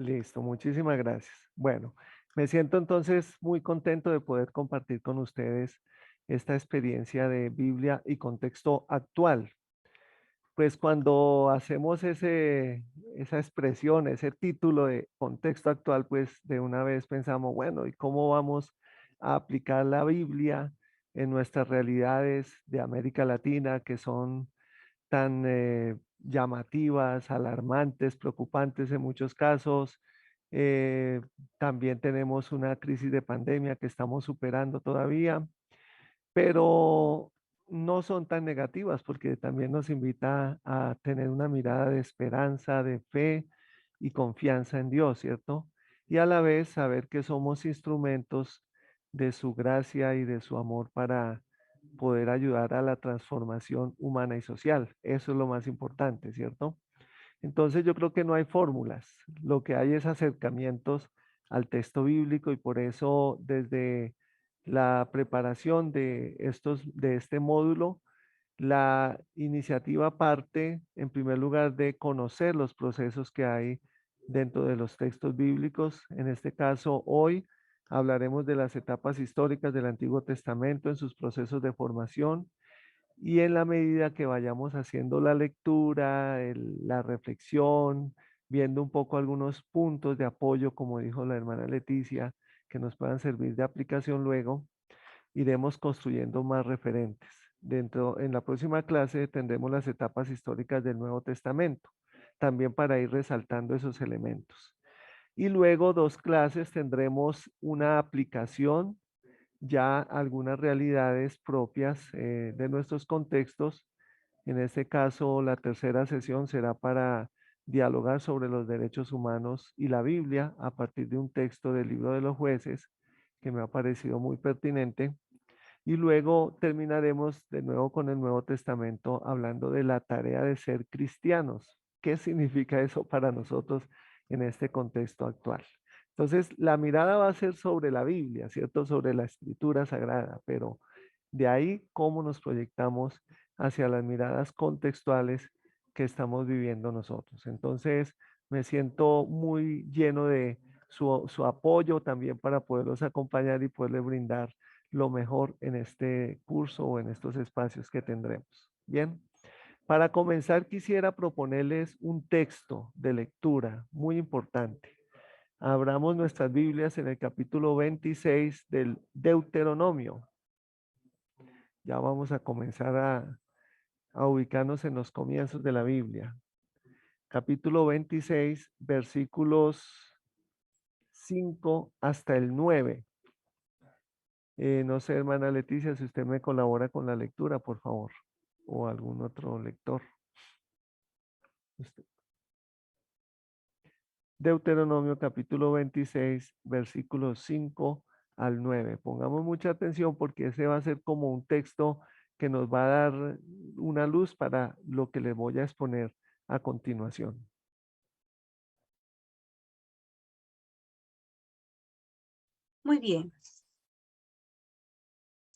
Listo, muchísimas gracias. Bueno, me siento entonces muy contento de poder compartir con ustedes esta experiencia de Biblia y contexto actual. Pues cuando hacemos esa expresión, ese título de contexto actual, pues de una vez pensamos, bueno, ¿y cómo vamos a aplicar la Biblia en nuestras realidades de América Latina que son tan llamativas, alarmantes, preocupantes en muchos casos? Eh, También tenemos una crisis de pandemia que estamos superando todavía, pero no son tan negativas porque también nos invita a tener una mirada de esperanza, de fe y confianza en Dios, ¿cierto? Y a la vez saber que somos instrumentos de su gracia y de su amor para poder ayudar a la transformación humana y social. Eso es lo más importante, ¿cierto? Entonces yo creo que no hay fórmulas, lo que hay es acercamientos al texto bíblico y por eso desde la preparación de este módulo, la iniciativa parte en primer lugar de conocer los procesos que hay dentro de los textos bíblicos. En este caso, hoy hablaremos de las etapas históricas del Antiguo Testamento en sus procesos de formación y en la medida que vayamos haciendo la lectura, la reflexión, viendo un poco algunos puntos de apoyo, como dijo la hermana Leticia, que nos puedan servir de aplicación luego, iremos construyendo más referentes. En la próxima clase tendremos las etapas históricas del Nuevo Testamento, también para ir resaltando esos elementos. Y luego dos clases tendremos una aplicación ya algunas realidades propias de nuestros contextos. En este caso, la tercera sesión será para dialogar sobre los derechos humanos y la Biblia a partir de un texto del libro de los jueces que me ha parecido muy pertinente. Y luego terminaremos de nuevo con el Nuevo Testamento hablando de la tarea de ser cristianos. ¿Qué significa eso para nosotros en este contexto actual? Entonces, la mirada va a ser sobre la Biblia, ¿cierto? Sobre la escritura sagrada, pero de ahí cómo nos proyectamos hacia las miradas contextuales que estamos viviendo nosotros. Entonces, me siento muy lleno de su apoyo también para poderlos acompañar y poderles brindar lo mejor en este curso o en estos espacios que tendremos. Bien, para comenzar quisiera proponerles un texto de lectura muy importante. Abramos nuestras Biblias en el capítulo 26 del Deuteronomio. Ya vamos a comenzar a ubicarnos en los comienzos de la Biblia. Capítulo 26, versículos 5 hasta el 9. No sé, hermana Leticia, si usted me colabora con la lectura, por favor, o algún otro lector. Usted. Deuteronomio capítulo 26, versículos 5 al 9. Pongamos mucha atención porque ese va a ser como un texto que nos va a dar una luz para lo que le voy a exponer a continuación. Muy bien,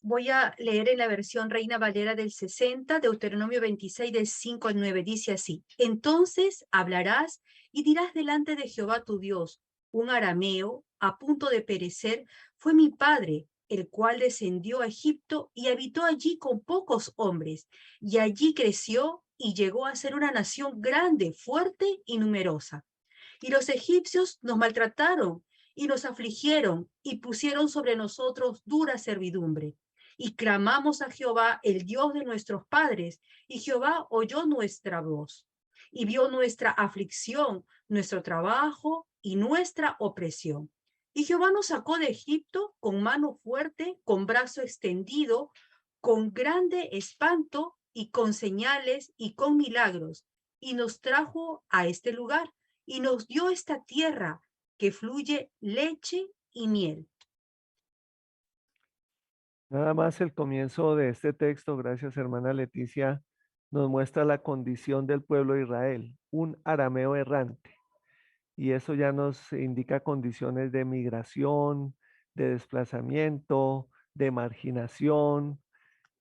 voy a leer en la versión Reina Valera del 60, Deuteronomio 26, del 5 al 9. Dice así: Entonces hablarás y dirás delante de Jehová tu Dios: un arameo a punto de perecer fue mi padre, el cual descendió a Egipto y habitó allí con pocos hombres, y allí creció y llegó a ser una nación grande, fuerte y numerosa. Y los egipcios nos maltrataron y nos afligieron y pusieron sobre nosotros dura servidumbre. Y clamamos a Jehová, el Dios de nuestros padres, y Jehová oyó nuestra voz y vio nuestra aflicción, nuestro trabajo y nuestra opresión. Y Jehová nos sacó de Egipto con mano fuerte, con brazo extendido, con grande espanto y con señales y con milagros, y nos trajo a este lugar y nos dio esta tierra que fluye leche y miel. Nada más el comienzo de este texto, gracias hermana Leticia, nos muestra la condición del pueblo de Israel, un arameo errante. Y eso ya nos indica condiciones de migración, de desplazamiento, de marginación,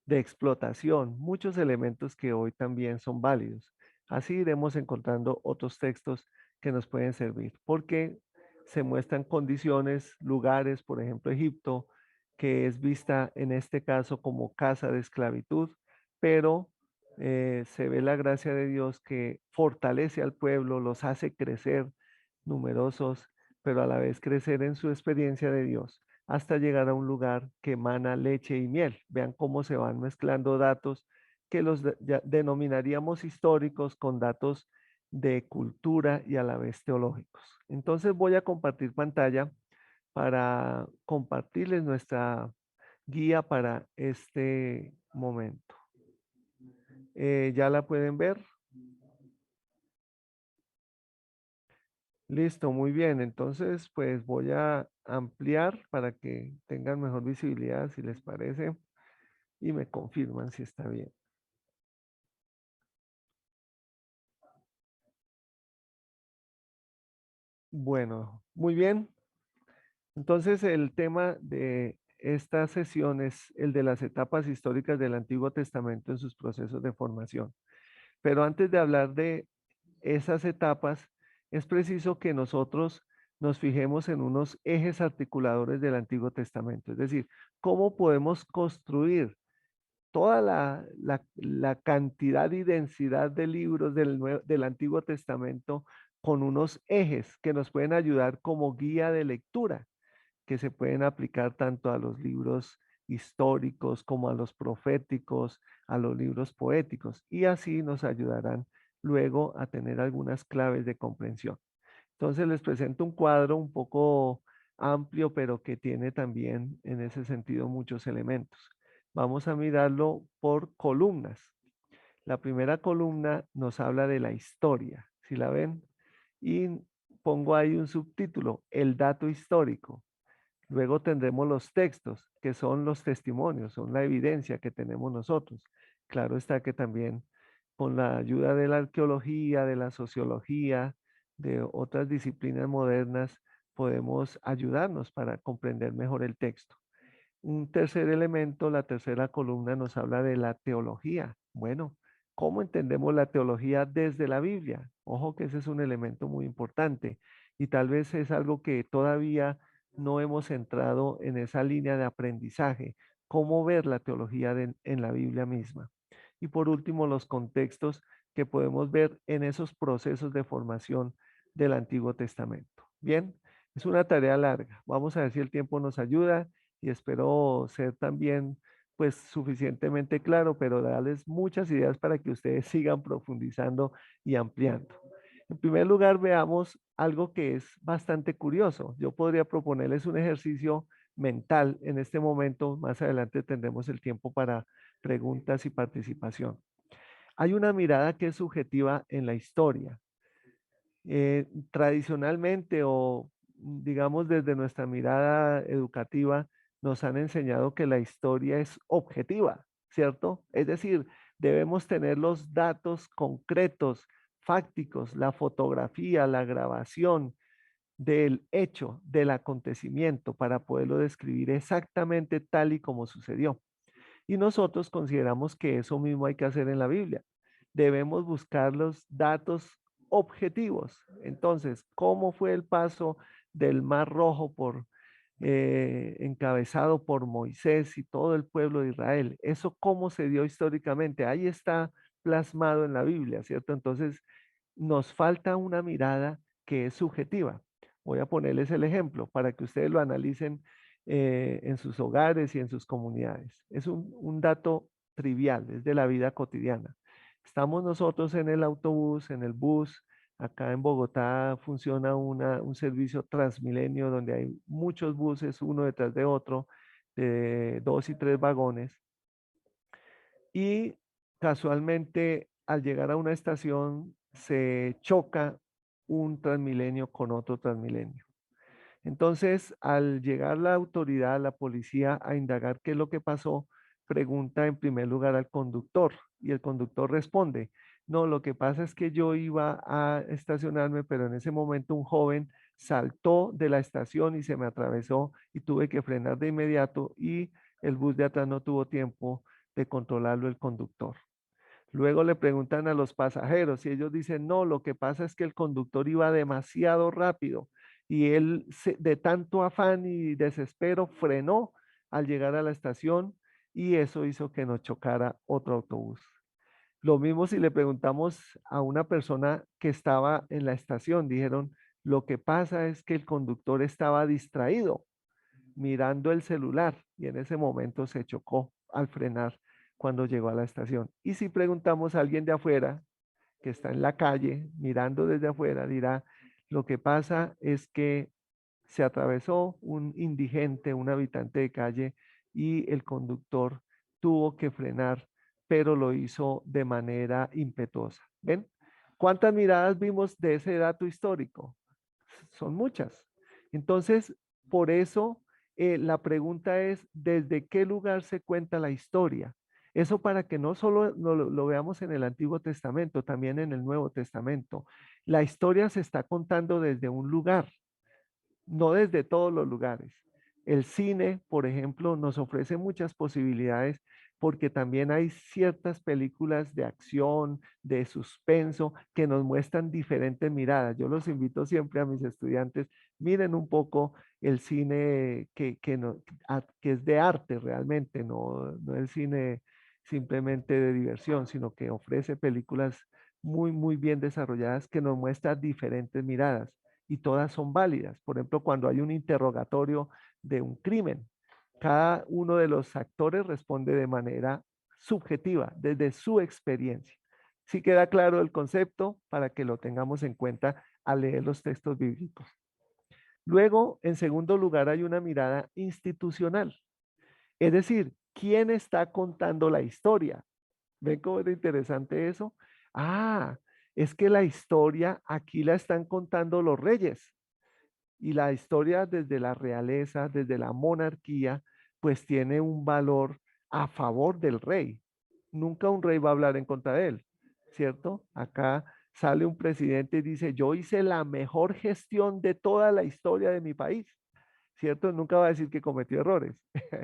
de explotación, muchos elementos que hoy también son válidos. Así iremos encontrando otros textos que nos pueden servir, porque se muestran condiciones, lugares, por ejemplo, Egipto, que es vista en este caso como casa de esclavitud, pero se ve la gracia de Dios que fortalece al pueblo, los hace crecer numerosos, pero a la vez crecer en su experiencia de Dios, hasta llegar a un lugar que emana leche y miel. Vean cómo se van mezclando datos que los denominaríamos históricos con datos de cultura y a la vez teológicos. Entonces voy a compartir pantalla para compartirles nuestra guía para este momento. ¿Ya la pueden ver? Listo, muy bien. Entonces, pues voy a ampliar para que tengan mejor visibilidad, si les parece, y me confirman si está bien. Bueno, muy bien. Entonces, el tema de esta sesión es el de las etapas históricas del Antiguo Testamento en sus procesos de formación. Pero antes de hablar de esas etapas, es preciso que nosotros nos fijemos en unos ejes articuladores del Antiguo Testamento, es decir, cómo podemos construir toda la cantidad y densidad de libros del Antiguo Testamento con unos ejes que nos pueden ayudar como guía de lectura, que se pueden aplicar tanto a los libros históricos como a los proféticos, a los libros poéticos, y así nos ayudarán luego a tener algunas claves de comprensión. Entonces les presento un cuadro un poco amplio, pero que tiene también en ese sentido muchos elementos. Vamos a mirarlo por columnas. La primera columna nos habla de la historia, ¿si la ven? Y pongo ahí un subtítulo, el dato histórico. Luego tendremos los textos, que son los testimonios, son la evidencia que tenemos nosotros. Claro está que también con la ayuda de la arqueología, de la sociología, de otras disciplinas modernas, podemos ayudarnos para comprender mejor el texto. Un tercer elemento, la tercera columna nos habla de la teología. Bueno, ¿cómo entendemos la teología desde la Biblia? Ojo que ese es un elemento muy importante y tal vez es algo que todavía no hemos entrado en esa línea de aprendizaje. ¿Cómo ver la teología en la Biblia misma? Y por último, los contextos que podemos ver en esos procesos de formación del Antiguo Testamento. Bien, es una tarea larga. Vamos a ver si el tiempo nos ayuda y espero ser también pues suficientemente claro, pero darles muchas ideas para que ustedes sigan profundizando y ampliando. En primer lugar, veamos algo que es bastante curioso. Yo podría proponerles un ejercicio mental en este momento. Más adelante tendremos el tiempo para preguntas y participación. Hay una mirada que es subjetiva en la historia. Tradicionalmente o digamos desde nuestra mirada educativa, nos han enseñado que la historia es objetiva, ¿cierto? Es decir, debemos tener los datos concretos, fácticos, la fotografía, la grabación del hecho, del acontecimiento, para poderlo describir exactamente tal y como sucedió. Y nosotros consideramos que eso mismo hay que hacer en la Biblia. Debemos buscar los datos objetivos. Entonces, ¿cómo fue el paso del Mar Rojo encabezado por Moisés y todo el pueblo de Israel? Eso cómo se dio históricamente. Ahí está plasmado en la Biblia, ¿cierto? Entonces, nos falta una mirada que es subjetiva. Voy a ponerles el ejemplo para que ustedes lo analicen en sus hogares y en sus comunidades. Es un dato trivial, es de la vida cotidiana. Estamos nosotros en el autobús, en el bus. Acá en Bogotá funciona un servicio Transmilenio donde hay muchos buses, uno detrás de otro, de 2 y 3 vagones. Y casualmente al llegar a una estación se choca un Transmilenio con otro Transmilenio. Entonces, al llegar la autoridad, la policía, a indagar qué es lo que pasó, pregunta en primer lugar al conductor y el conductor responde, no, lo que pasa es que yo iba a estacionarme, pero en ese momento un joven saltó de la estación y se me atravesó y tuve que frenar de inmediato y el bus de atrás no tuvo tiempo de controlarlo el conductor. Luego le preguntan a los pasajeros y ellos dicen, no, lo que pasa es que el conductor iba demasiado rápido y él de tanto afán y desespero frenó al llegar a la estación y eso hizo que nos chocara otro autobús. Lo mismo si le preguntamos a una persona que estaba en la estación, dijeron, lo que pasa es que el conductor estaba distraído mirando el celular y en ese momento se chocó al frenar cuando llegó a la estación. Y si preguntamos a alguien de afuera que está en la calle mirando desde afuera, dirá, lo que pasa es que se atravesó un indigente, un habitante de calle y el conductor tuvo que frenar, pero lo hizo de manera impetuosa. ¿Ven? ¿Cuántas miradas vimos de ese dato histórico? Son muchas. Entonces, por eso la pregunta es, ¿desde qué lugar se cuenta la historia? Eso para que no solo lo veamos en el Antiguo Testamento, también en el Nuevo Testamento. La historia se está contando desde un lugar, no desde todos los lugares. El cine, por ejemplo, nos ofrece muchas posibilidades porque también hay ciertas películas de acción, de suspenso, que nos muestran diferentes miradas. Yo los invito siempre a mis estudiantes, miren un poco el cine que es de arte realmente, no el cine simplemente de diversión, sino que ofrece películas muy, muy bien desarrolladas que nos muestran diferentes miradas y todas son válidas. Por ejemplo, cuando hay un interrogatorio de un crimen, cada uno de los actores responde de manera subjetiva, desde su experiencia. Sí queda claro el concepto para que lo tengamos en cuenta al leer los textos bíblicos. Luego, en segundo lugar, hay una mirada institucional, es decir, ¿quién está contando la historia? ¿Ven cómo es interesante eso? Ah, es que la historia aquí la están contando los reyes. Y la historia desde la realeza, desde la monarquía, pues tiene un valor a favor del rey. Nunca un rey va a hablar en contra de él, ¿cierto? Acá sale un presidente y dice, yo hice la mejor gestión de toda la historia de mi país, ¿cierto? Nunca va a decir que cometió errores.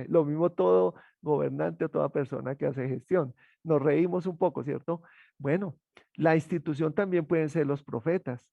Lo mismo todo gobernante o toda persona que hace gestión. Nos reímos un poco, ¿cierto? Bueno, la institución también pueden ser los profetas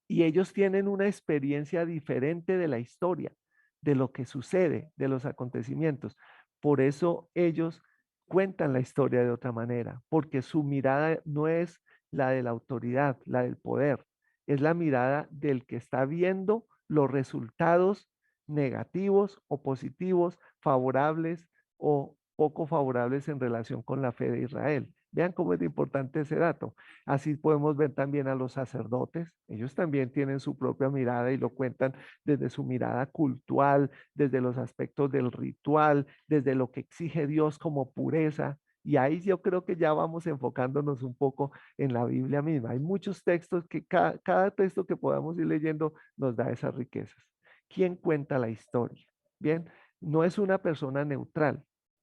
y ellos tienen una experiencia diferente de la historia, de lo que sucede, de los acontecimientos. Por eso ellos cuentan la historia de otra manera, porque su mirada no es la de la autoridad, la del poder, es la mirada del que está viendo los resultados negativos o positivos, favorables o poco favorables en relación con la fe de Israel. Vean cómo es importante ese dato. Así podemos ver también a los sacerdotes. Ellos también tienen su propia mirada y lo cuentan desde su mirada cultural, desde los aspectos del ritual, desde lo que exige Dios como pureza. Y ahí yo creo que ya vamos enfocándonos un poco en la Biblia misma. Hay muchos textos que cada texto que podamos ir leyendo nos da esas riquezas. ¿Quién cuenta la historia? Bien, no es una persona neutral.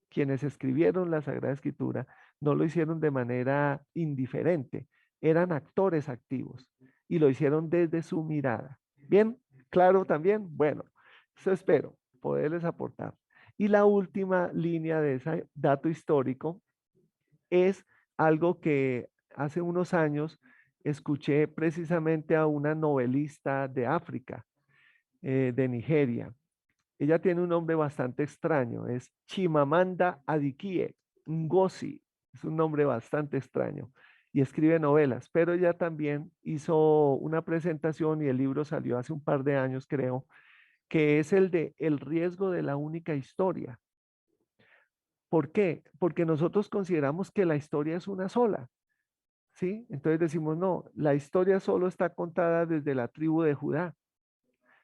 Quienes escribieron la Sagrada Escritura no lo hicieron de manera indiferente, eran actores activos y lo hicieron desde su mirada. Bien, claro también. Bueno, eso espero poderles aportar. Y la última línea de ese dato histórico es algo que hace unos años escuché precisamente a una novelista de África, de Nigeria. Ella tiene un nombre bastante extraño, es Chimamanda Adichie Ngozi, es un nombre bastante extraño y escribe novelas, pero ella también hizo una presentación y el libro salió hace un par de años, creo, que es el de El riesgo de la única historia. ¿Por qué? Porque nosotros consideramos que la historia es una sola, ¿sí? Entonces decimos, no, la historia solo está contada desde la tribu de Judá.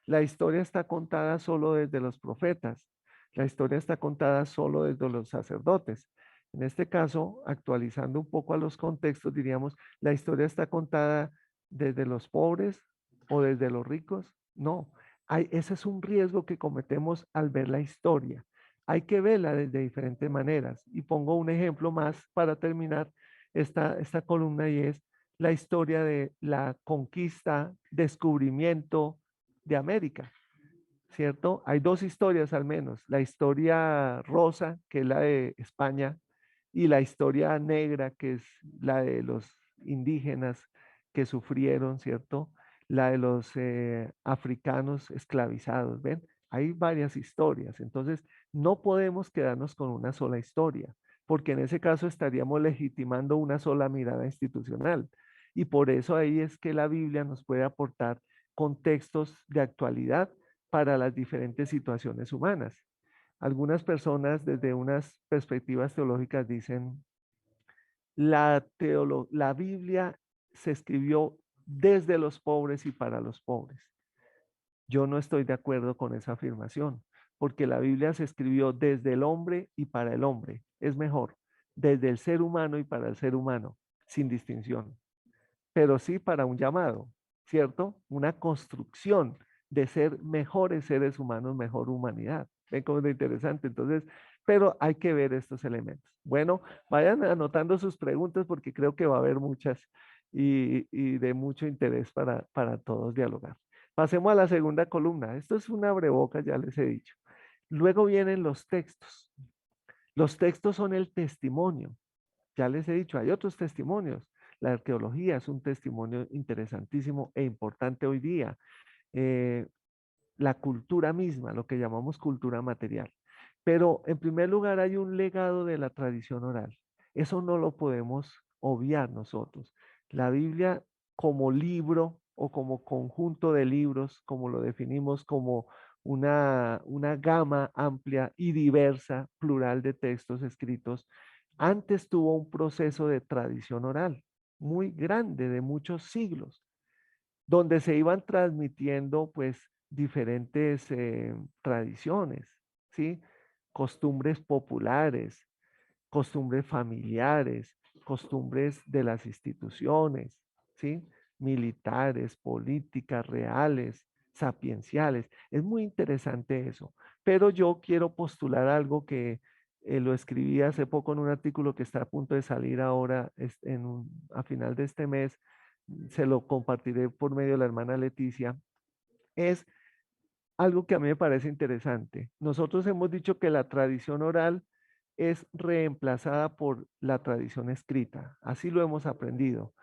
La historia está contada solo desde los profetas. La historia está contada solo desde los sacerdotes. En este caso, actualizando un poco a los contextos, diríamos, la historia está contada desde los pobres o desde los ricos. No, ese es un riesgo que cometemos al ver la historia. Hay que verla desde diferentes maneras. Y pongo un ejemplo más para terminar esta columna y es la historia de la conquista, descubrimiento, de América, ¿cierto? Hay dos historias al menos, la historia rosa, que es la de España, y la historia negra, que es la de los indígenas que sufrieron, ¿cierto? La de los africanos esclavizados, ¿ven? Hay varias historias, entonces no podemos quedarnos con una sola historia, porque en ese caso estaríamos legitimando una sola mirada institucional. Y por eso ahí es que la Biblia nos puede aportar contextos de actualidad para las diferentes situaciones humanas. Algunas personas desde unas perspectivas teológicas dicen, la Biblia se escribió desde los pobres y para los pobres. Yo no estoy de acuerdo con esa afirmación, porque la Biblia se escribió desde el hombre y para el hombre. Es mejor, desde el ser humano y para el ser humano, sin distinción, pero sí para un llamado, ¿cierto? Una construcción de ser mejores seres humanos, mejor humanidad. ¿Ven cómo es de interesante? Entonces, pero hay que ver estos elementos. Bueno, vayan anotando sus preguntas porque creo que va a haber muchas y de mucho interés para todos dialogar. Pasemos a la segunda columna. Esto es una breboca, ya les he dicho. Luego vienen los textos. Los textos son el testimonio. Ya les he dicho, hay otros testimonios. La arqueología es un testimonio interesantísimo e importante hoy día. Eh, la cultura misma, lo que llamamos cultura material. Pero en primer lugar hay un legado de la tradición oral. Eso no lo podemos obviar nosotros. La Biblia como libro o como conjunto de libros, como lo definimos como una gama amplia y diversa, plural de textos escritos, antes tuvo un proceso de tradición oral muy grande, de muchos siglos donde se iban transmitiendo pues diferentes tradiciones, ¿sí? Costumbres populares, costumbres familiares, costumbres de las instituciones, ¿sí? Militares, políticas, reales, sapienciales. Es muy interesante eso. Pero yo quiero postular algo que lo escribí hace poco en un artículo que está a punto de salir ahora a final de este mes. Se lo compartiré por medio de la hermana Leticia. Es algo que a mí me parece interesante. Nosotros hemos dicho que la tradición oral es reemplazada por la tradición escrita. Así lo hemos aprendido.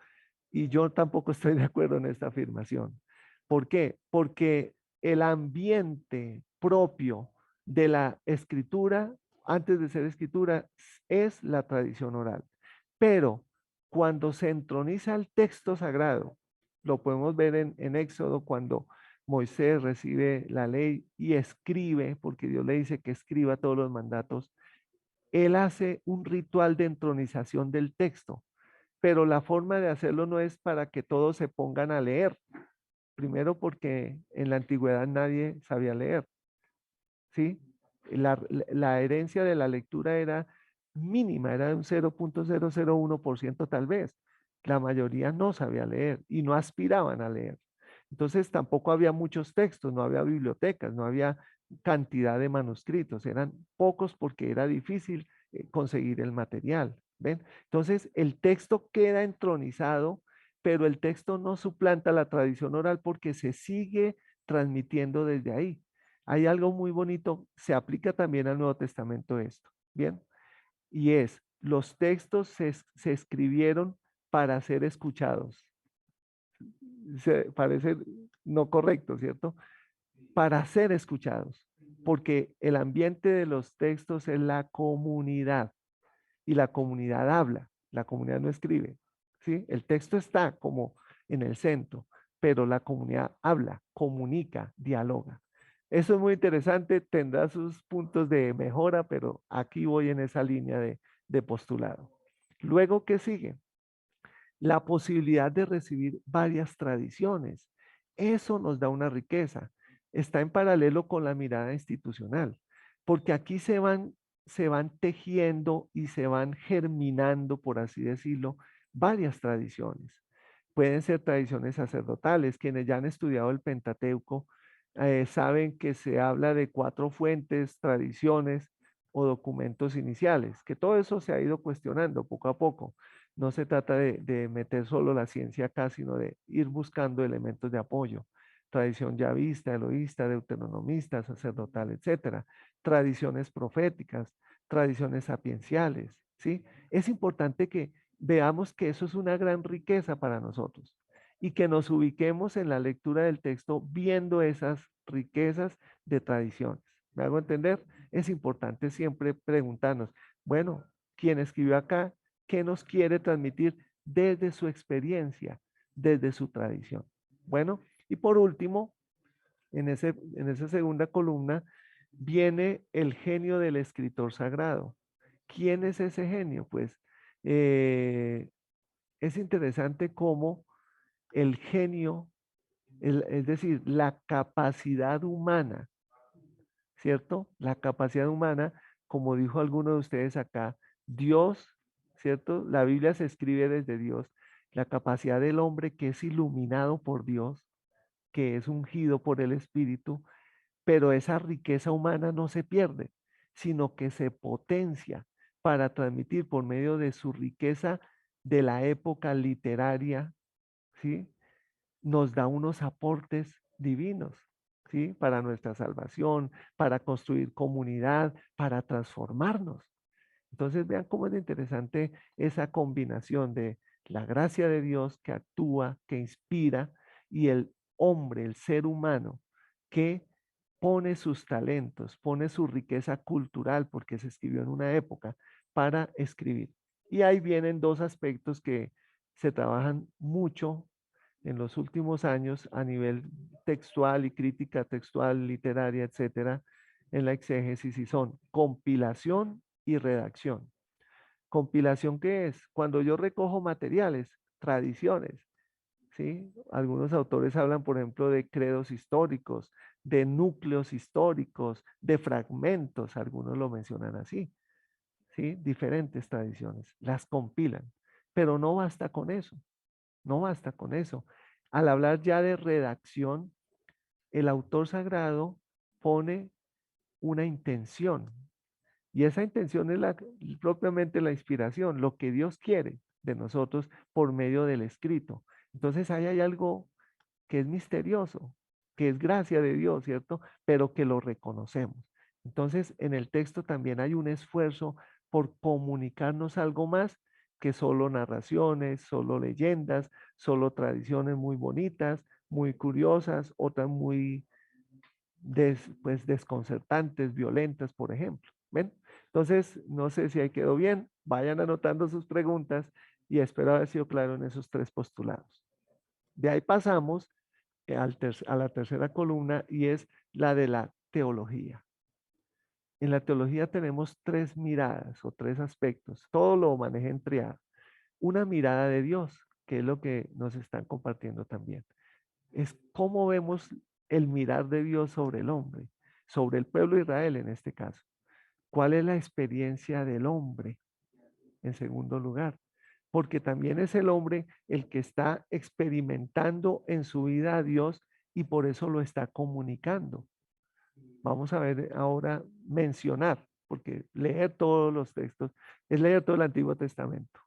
Y yo tampoco estoy de acuerdo en esta afirmación. ¿Por qué? Porque el ambiente propio de la escritura, antes de ser escritura, es la tradición oral. Pero cuando se entroniza el texto sagrado, lo podemos ver en Éxodo cuando Moisés recibe la ley y escribe, porque Dios le dice que escriba todos los mandatos, él hace un ritual de entronización del texto, pero la forma de hacerlo no es para que todos se pongan a leer. Primero porque en la antigüedad nadie sabía leer, ¿sí? La herencia de la lectura era mínima, era de un 0,001% tal vez. La mayoría no sabía leer y no aspiraban a leer. Entonces tampoco había muchos textos, no había bibliotecas, no había cantidad de manuscritos, eran pocos porque era difícil conseguir el material, ¿ven? Entonces el texto queda entronizado, pero el texto no suplanta la tradición oral porque se sigue transmitiendo desde ahí. Hay algo muy bonito, se aplica también al Nuevo Testamento esto, ¿bien? Y es, los textos se escribieron para ser escuchados. Se parece no correcto, ¿cierto? Para ser escuchados, porque el ambiente de los textos es la comunidad y la comunidad habla, la comunidad no escribe, ¿sí? El texto está como en el centro, pero la comunidad habla, comunica, dialoga. Eso es muy interesante, tendrá sus puntos de mejora, pero aquí voy en esa línea de postulado. Luego, ¿qué sigue? La posibilidad de recibir varias tradiciones. Eso nos da una riqueza. Está en paralelo con la mirada institucional, porque aquí se van tejiendo y se van germinando, por así decirlo, varias tradiciones. Pueden ser tradiciones sacerdotales. Quienes ya han estudiado el Pentateuco saben que se habla de 4 fuentes, tradiciones o documentos iniciales, que todo eso se ha ido cuestionando poco a poco. No se trata de meter solo la ciencia acá, sino de ir buscando elementos de apoyo. Tradición yavista, eloísta, deuteronomista, sacerdotal, etcétera. Tradiciones proféticas, tradiciones sapienciales. ¿sí? Es importante que veamos que eso es una gran riqueza para nosotros y que nos ubiquemos en la lectura del texto viendo esas riquezas de tradiciones. ¿Me hago entender? Es importante siempre preguntarnos, bueno, ¿quién escribió acá? ¿Qué nos quiere transmitir desde su experiencia, desde su tradición? Bueno, y por último, en esa segunda columna viene el genio del escritor sagrado. ¿Quién es ese genio? Pues eh, es interesante cómo el genio, es decir, la capacidad humana, ¿cierto? La capacidad humana, como dijo alguno de ustedes acá, Dios, ¿cierto? La Biblia se escribe desde Dios. La capacidad del hombre que es iluminado por Dios, que es ungido por el Espíritu, pero esa riqueza humana no se pierde, sino que se potencia para transmitir por medio de su riqueza de la época literaria, ¿sí? Nos da unos aportes divinos, ¿sí? Para nuestra salvación, para construir comunidad, para transformarnos. Entonces vean cómo es interesante esa combinación de la gracia de Dios que actúa, que inspira, y el hombre, el ser humano, que pone sus talentos, pone su riqueza cultural, porque se escribió en una época, para escribir. Y ahí vienen dos aspectos que se trabajan mucho en los últimos años a nivel textual y crítica textual, literaria, etcétera, en la exégesis, y son compilación y redacción. ¿Compilación qué es? Cuando yo recojo materiales, tradiciones, ¿sí? Algunos autores hablan, por ejemplo, de credos históricos, de núcleos históricos, de fragmentos, algunos lo mencionan así, ¿sí? Diferentes tradiciones, las compilan, pero no basta con eso, no basta con eso. Al hablar ya de redacción, el autor sagrado pone una intención, y esa intención es propiamente la inspiración, lo que Dios quiere de nosotros por medio del escrito. Entonces ahí hay algo que es misterioso, que es gracia de Dios, ¿cierto? Pero que lo reconocemos. Entonces en el texto también hay un esfuerzo por comunicarnos algo más que solo narraciones, solo leyendas, solo tradiciones muy bonitas, muy curiosas, otras muy pues, desconcertantes, violentas, por ejemplo. ¿Ven? Entonces, no sé si ahí quedó bien. Vayan anotando sus preguntas y espero haber sido claro en esos tres postulados. De ahí pasamos a la tercera columna y es la de la teología. En la teología tenemos tres miradas o tres aspectos. Todo lo maneja en triada. Una mirada de Dios, que es lo que nos están compartiendo también. Es cómo vemos el mirar de Dios sobre el hombre, sobre el pueblo de Israel en este caso. ¿Cuál es la experiencia del hombre en segundo lugar? Porque también es el hombre el que está experimentando en su vida a Dios y por eso lo está comunicando. Vamos a ver ahora mencionar, porque leer todos los textos es leer todo el Antiguo Testamento.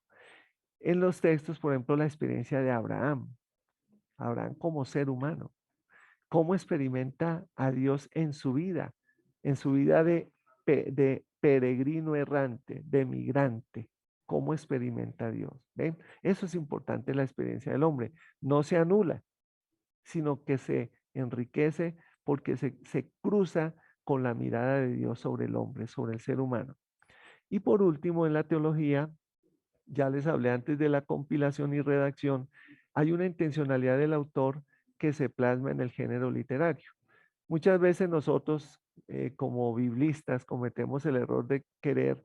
En los textos, por ejemplo, la experiencia de Abraham, Abraham como ser humano, cómo experimenta a Dios en su vida de peregrino errante, de migrante, cómo experimenta a Dios. ¿Ven? Eso es importante en la experiencia del hombre. No se anula, sino que se enriquece porque se cruza con la mirada de Dios sobre el hombre, sobre el ser humano. Y por último, en la teología, ya les hablé antes de la compilación y redacción, hay una intencionalidad del autor que se plasma en el género literario. Muchas veces nosotros, como biblistas, cometemos el error de querer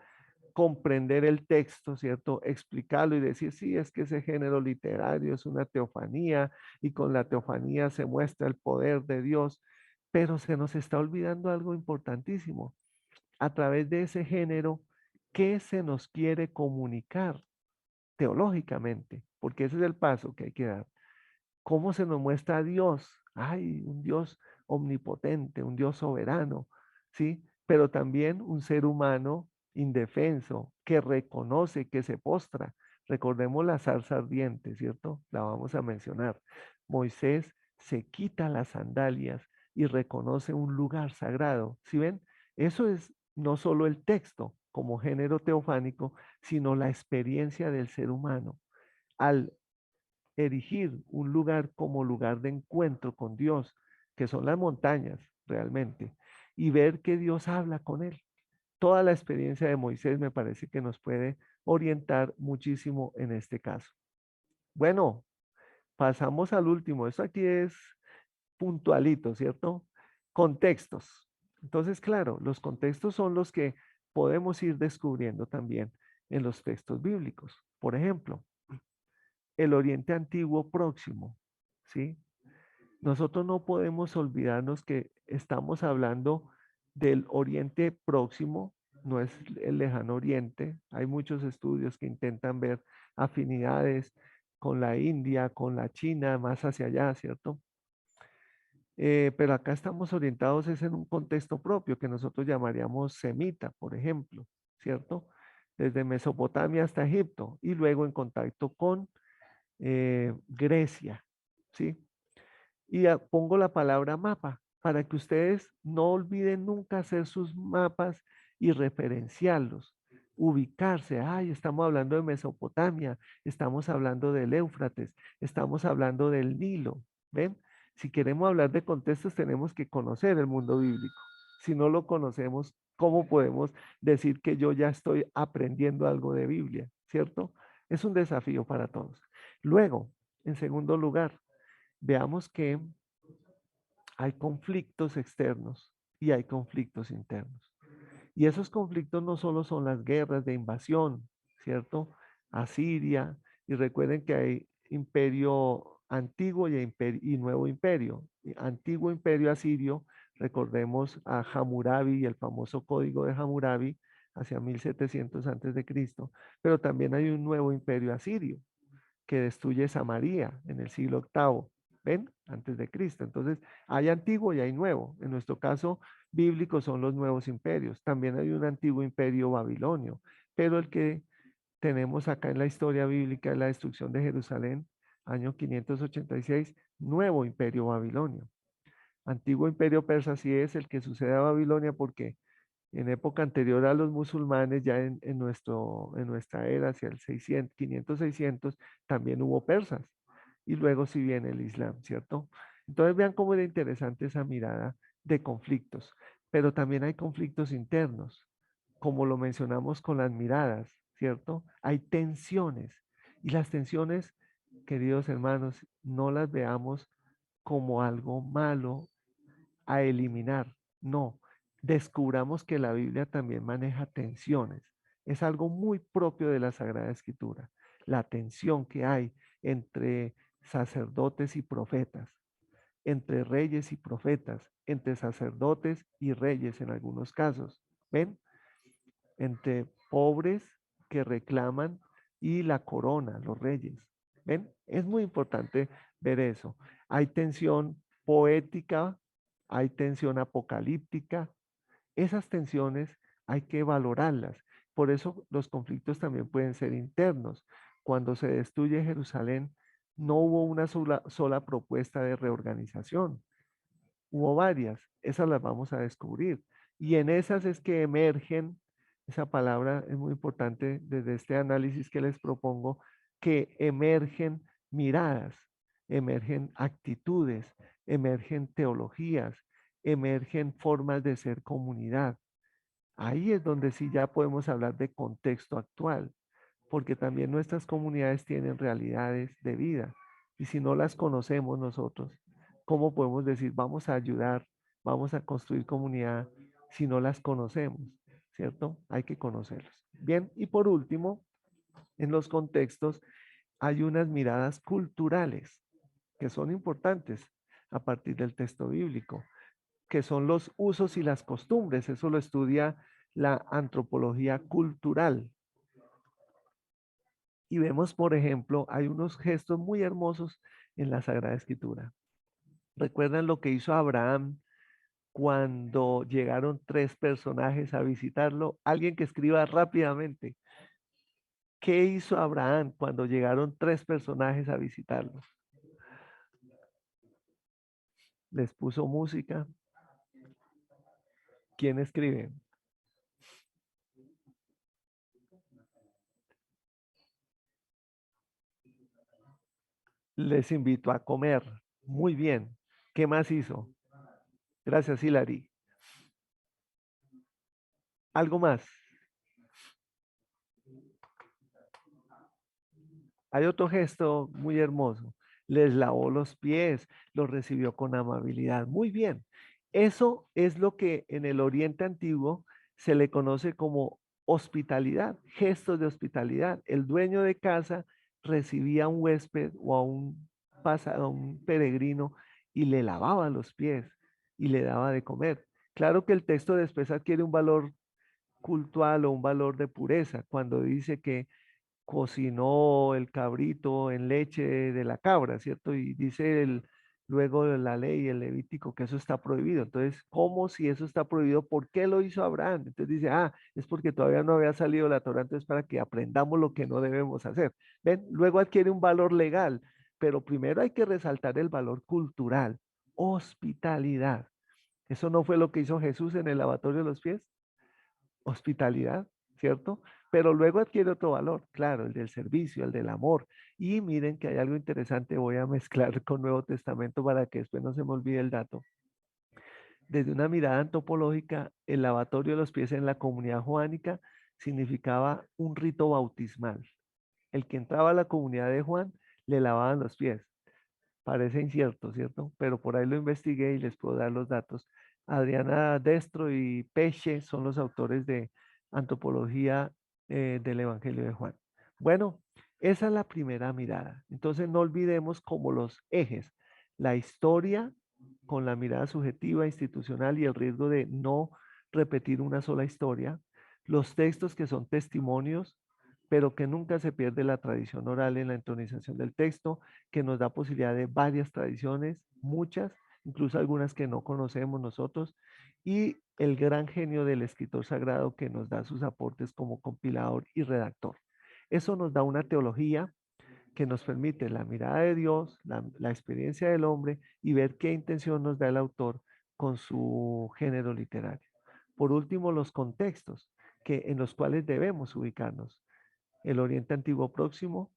comprender el texto, ¿cierto? Explicarlo y decir, sí, es que ese género literario es una teofanía y con la teofanía se muestra el poder de Dios, pero se nos está olvidando algo importantísimo. A través de ese género, ¿qué se nos quiere comunicar teológicamente? Porque ese es el paso que hay que dar. ¿Cómo se nos muestra a Dios? Ay, un Dios omnipotente, un Dios soberano, ¿sí? Pero también un ser humano indefenso, que reconoce, que se postra. Recordemos la zarza ardiente, ¿cierto? La vamos a mencionar. Moisés se quita las sandalias y reconoce un lugar sagrado. ¿Sí ven? Eso es no solo el texto, como género teofánico, sino la experiencia del ser humano al erigir un lugar como lugar de encuentro con Dios, que son las montañas realmente, y ver que Dios habla con él. Toda la experiencia de Moisés me parece que nos puede orientar muchísimo en este caso. Bueno, pasamos al último. Esto aquí es puntualito, ¿cierto? Contextos. Entonces, claro, los contextos son los que podemos ir descubriendo también en los textos bíblicos. Por ejemplo, el Oriente Antiguo Próximo, ¿sí? Nosotros no podemos olvidarnos que estamos hablando del Oriente Próximo, no es el lejano Oriente. Hay muchos estudios que intentan ver afinidades con la India, con la China, más hacia allá, ¿cierto? Pero acá estamos orientados es en un contexto propio que nosotros llamaríamos semita, por ejemplo, ¿cierto? Desde Mesopotamia hasta Egipto y luego en contacto con Grecia, ¿sí? Y pongo la palabra mapa para que ustedes no olviden nunca hacer sus mapas y referenciarlos, ubicarse. Ay, estamos hablando de Mesopotamia, estamos hablando del Éufrates, estamos hablando del Nilo. ¿Ven? Si queremos hablar de contextos, tenemos que conocer el mundo bíblico. Si no lo conocemos, ¿cómo podemos decir que yo ya estoy aprendiendo algo de Biblia? ¿Cierto? Es un desafío para todos. Luego, en segundo lugar, veamos que hay conflictos externos y hay conflictos internos. Y esos conflictos no solo son las guerras de invasión, ¿cierto? Asiria, y recuerden que hay imperio antiguo y nuevo imperio. Antiguo imperio asirio, recordemos a Hammurabi y el famoso código de Hammurabi hacia 1700 antes de Cristo, pero también hay un nuevo imperio asirio que destruye Samaria en el siglo octavo, ¿ven? Antes de Cristo. Entonces, hay antiguo y hay nuevo. En nuestro caso bíblico son los nuevos imperios. También hay un antiguo imperio babilonio, pero el que tenemos acá en la historia bíblica es la destrucción de Jerusalén, año 586, nuevo imperio babilonio. Antiguo imperio persa sí es el que sucede a Babilonia porque en época anterior a los musulmanes, ya en nuestra era, hacia el 600, 500, 600, también hubo persas. Y luego sí viene el Islam, ¿cierto? Entonces vean cómo era interesante esa mirada de conflictos. Pero también hay conflictos internos, como lo mencionamos con las miradas, ¿cierto? Hay tensiones. Y las tensiones, queridos hermanos, no las veamos como algo malo a eliminar. No, descubramos que la Biblia también maneja tensiones. Es algo muy propio de la Sagrada Escritura, la tensión que hay entre sacerdotes y profetas, entre reyes y profetas, entre sacerdotes y reyes en algunos casos. ¿Ven? Entre pobres que reclaman y la corona, los reyes. ¿Ven? Es muy importante ver eso. Hay tensión poética, hay tensión apocalíptica. Esas tensiones hay que valorarlas. Por eso los conflictos también pueden ser internos. Cuando se destruye Jerusalén, no hubo una sola propuesta de reorganización. Hubo varias. Esas las vamos a descubrir. Y en esas es que emergen, esa palabra es muy importante desde este análisis que les propongo, que emergen miradas, emergen actitudes, emergen teologías, emergen formas de ser comunidad. Ahí es donde sí ya podemos hablar de contexto actual, porque también nuestras comunidades tienen realidades de vida. Y si no las conocemos nosotros, ¿cómo podemos decir vamos a ayudar, vamos a construir comunidad si no las conocemos? ¿Cierto? Hay que conocerlos. Bien, y por último, en los contextos hay unas miradas culturales que son importantes a partir del texto bíblico, que son los usos y las costumbres. Eso lo estudia la antropología cultural. Y vemos, por ejemplo, hay unos gestos muy hermosos en la Sagrada Escritura. ¿Recuerdan lo que hizo Abraham cuando llegaron tres personajes a visitarlo? Alguien que escriba rápidamente. ¿Qué hizo Abraham cuando llegaron tres personajes a visitarlo? Les puso música. ¿Quién escribe? Les invitó a comer. Muy bien. ¿Qué más hizo? Gracias, Hilary. ¿Algo más? Hay otro gesto muy hermoso. Les lavó los pies, los recibió con amabilidad. Muy bien. Eso es lo que en el Oriente Antiguo se le conoce como hospitalidad, gestos de hospitalidad. El dueño de casa recibía a un huésped o a un peregrino y le lavaba los pies y le daba de comer. Claro que el texto después adquiere un valor cultural o un valor de pureza cuando dice que cocinó el cabrito en leche de la cabra, ¿cierto? Y dice luego de la ley, el Levítico, que eso está prohibido. Entonces, ¿cómo si eso está prohibido? ¿Por qué lo hizo Abraham? Entonces dice, es porque todavía no había salido la Torah, entonces para que aprendamos lo que no debemos hacer. ¿Ven? Luego adquiere un valor legal, pero primero hay que resaltar el valor cultural, hospitalidad. ¿Eso no fue lo que hizo Jesús en el lavatorio de los pies? Hospitalidad, ¿cierto? Pero luego adquiere otro valor, claro, el del servicio, el del amor. Y miren que hay algo interesante, voy a mezclar con Nuevo Testamento para que después no se me olvide el dato. Desde una mirada antropológica, el lavatorio de los pies en la comunidad juánica significaba un rito bautismal. El que entraba a la comunidad de Juan le lavaban los pies. Parece incierto, ¿cierto? Pero por ahí lo investigué y les puedo dar los datos. Adriana Destro y Peche son los autores de Antropología del Evangelio de Juan. Bueno, esa es la primera mirada. Entonces no olvidemos como los ejes, la historia con la mirada subjetiva, institucional y el riesgo de no repetir una sola historia, los textos que son testimonios, pero que nunca se pierde la tradición oral en la entronización del texto, que nos da posibilidad de varias tradiciones, muchas, incluso algunas que no conocemos nosotros, y el gran genio del escritor sagrado que nos da sus aportes como compilador y redactor. Eso nos da una teología que nos permite la mirada de Dios, la experiencia del hombre y ver qué intención nos da el autor con su género literario. Por último, los contextos en los cuales debemos ubicarnos. El Oriente Antiguo Próximo,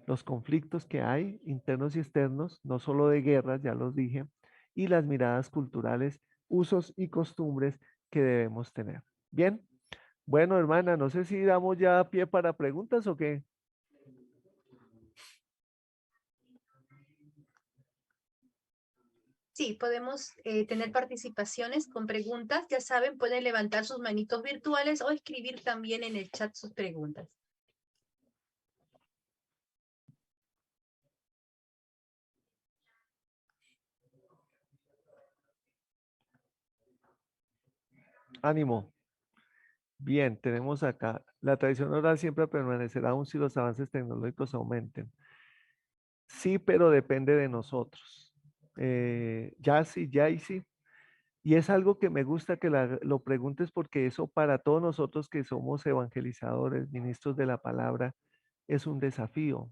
los conflictos que hay internos y externos, no solo de guerras, ya los dije, y las miradas culturales, usos y costumbres que debemos tener. Bien, bueno, hermana, no sé si damos ya pie para preguntas o qué. Sí, podemos tener participaciones con preguntas. Ya saben, pueden levantar sus manitos virtuales o escribir también en el chat sus preguntas. Ánimo. Bien, tenemos acá. La tradición oral siempre permanecerá aún si los avances tecnológicos aumenten. Sí, pero depende de nosotros. Ya sí, ya y sí. Y es algo que me gusta que lo preguntes porque eso para todos nosotros que somos evangelizadores, ministros de la palabra, es un desafío.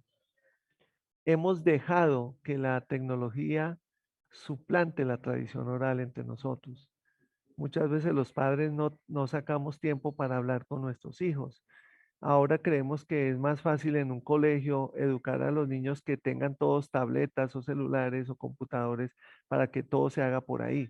Hemos dejado que la tecnología suplante la tradición oral entre nosotros. Muchas veces los padres no sacamos tiempo para hablar con nuestros hijos. Ahora creemos que es más fácil en un colegio educar a los niños que tengan todos tabletas o celulares o computadores para que todo se haga por ahí.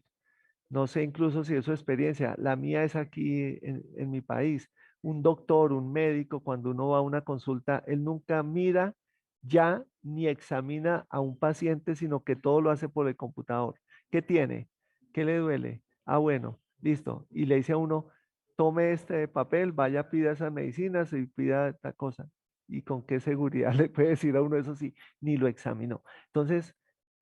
No sé incluso si es su experiencia. La mía es aquí en mi país. Un doctor, un médico, cuando uno va a una consulta, él nunca mira ya ni examina a un paciente, sino que todo lo hace por el computador. ¿Qué tiene? ¿Qué le duele? Ah, bueno, listo. Y le dice a uno, tome este papel, vaya, pida esas medicinas y pida esta cosa. ¿Y con qué seguridad le puede decir a uno eso si ni lo examinó? Entonces,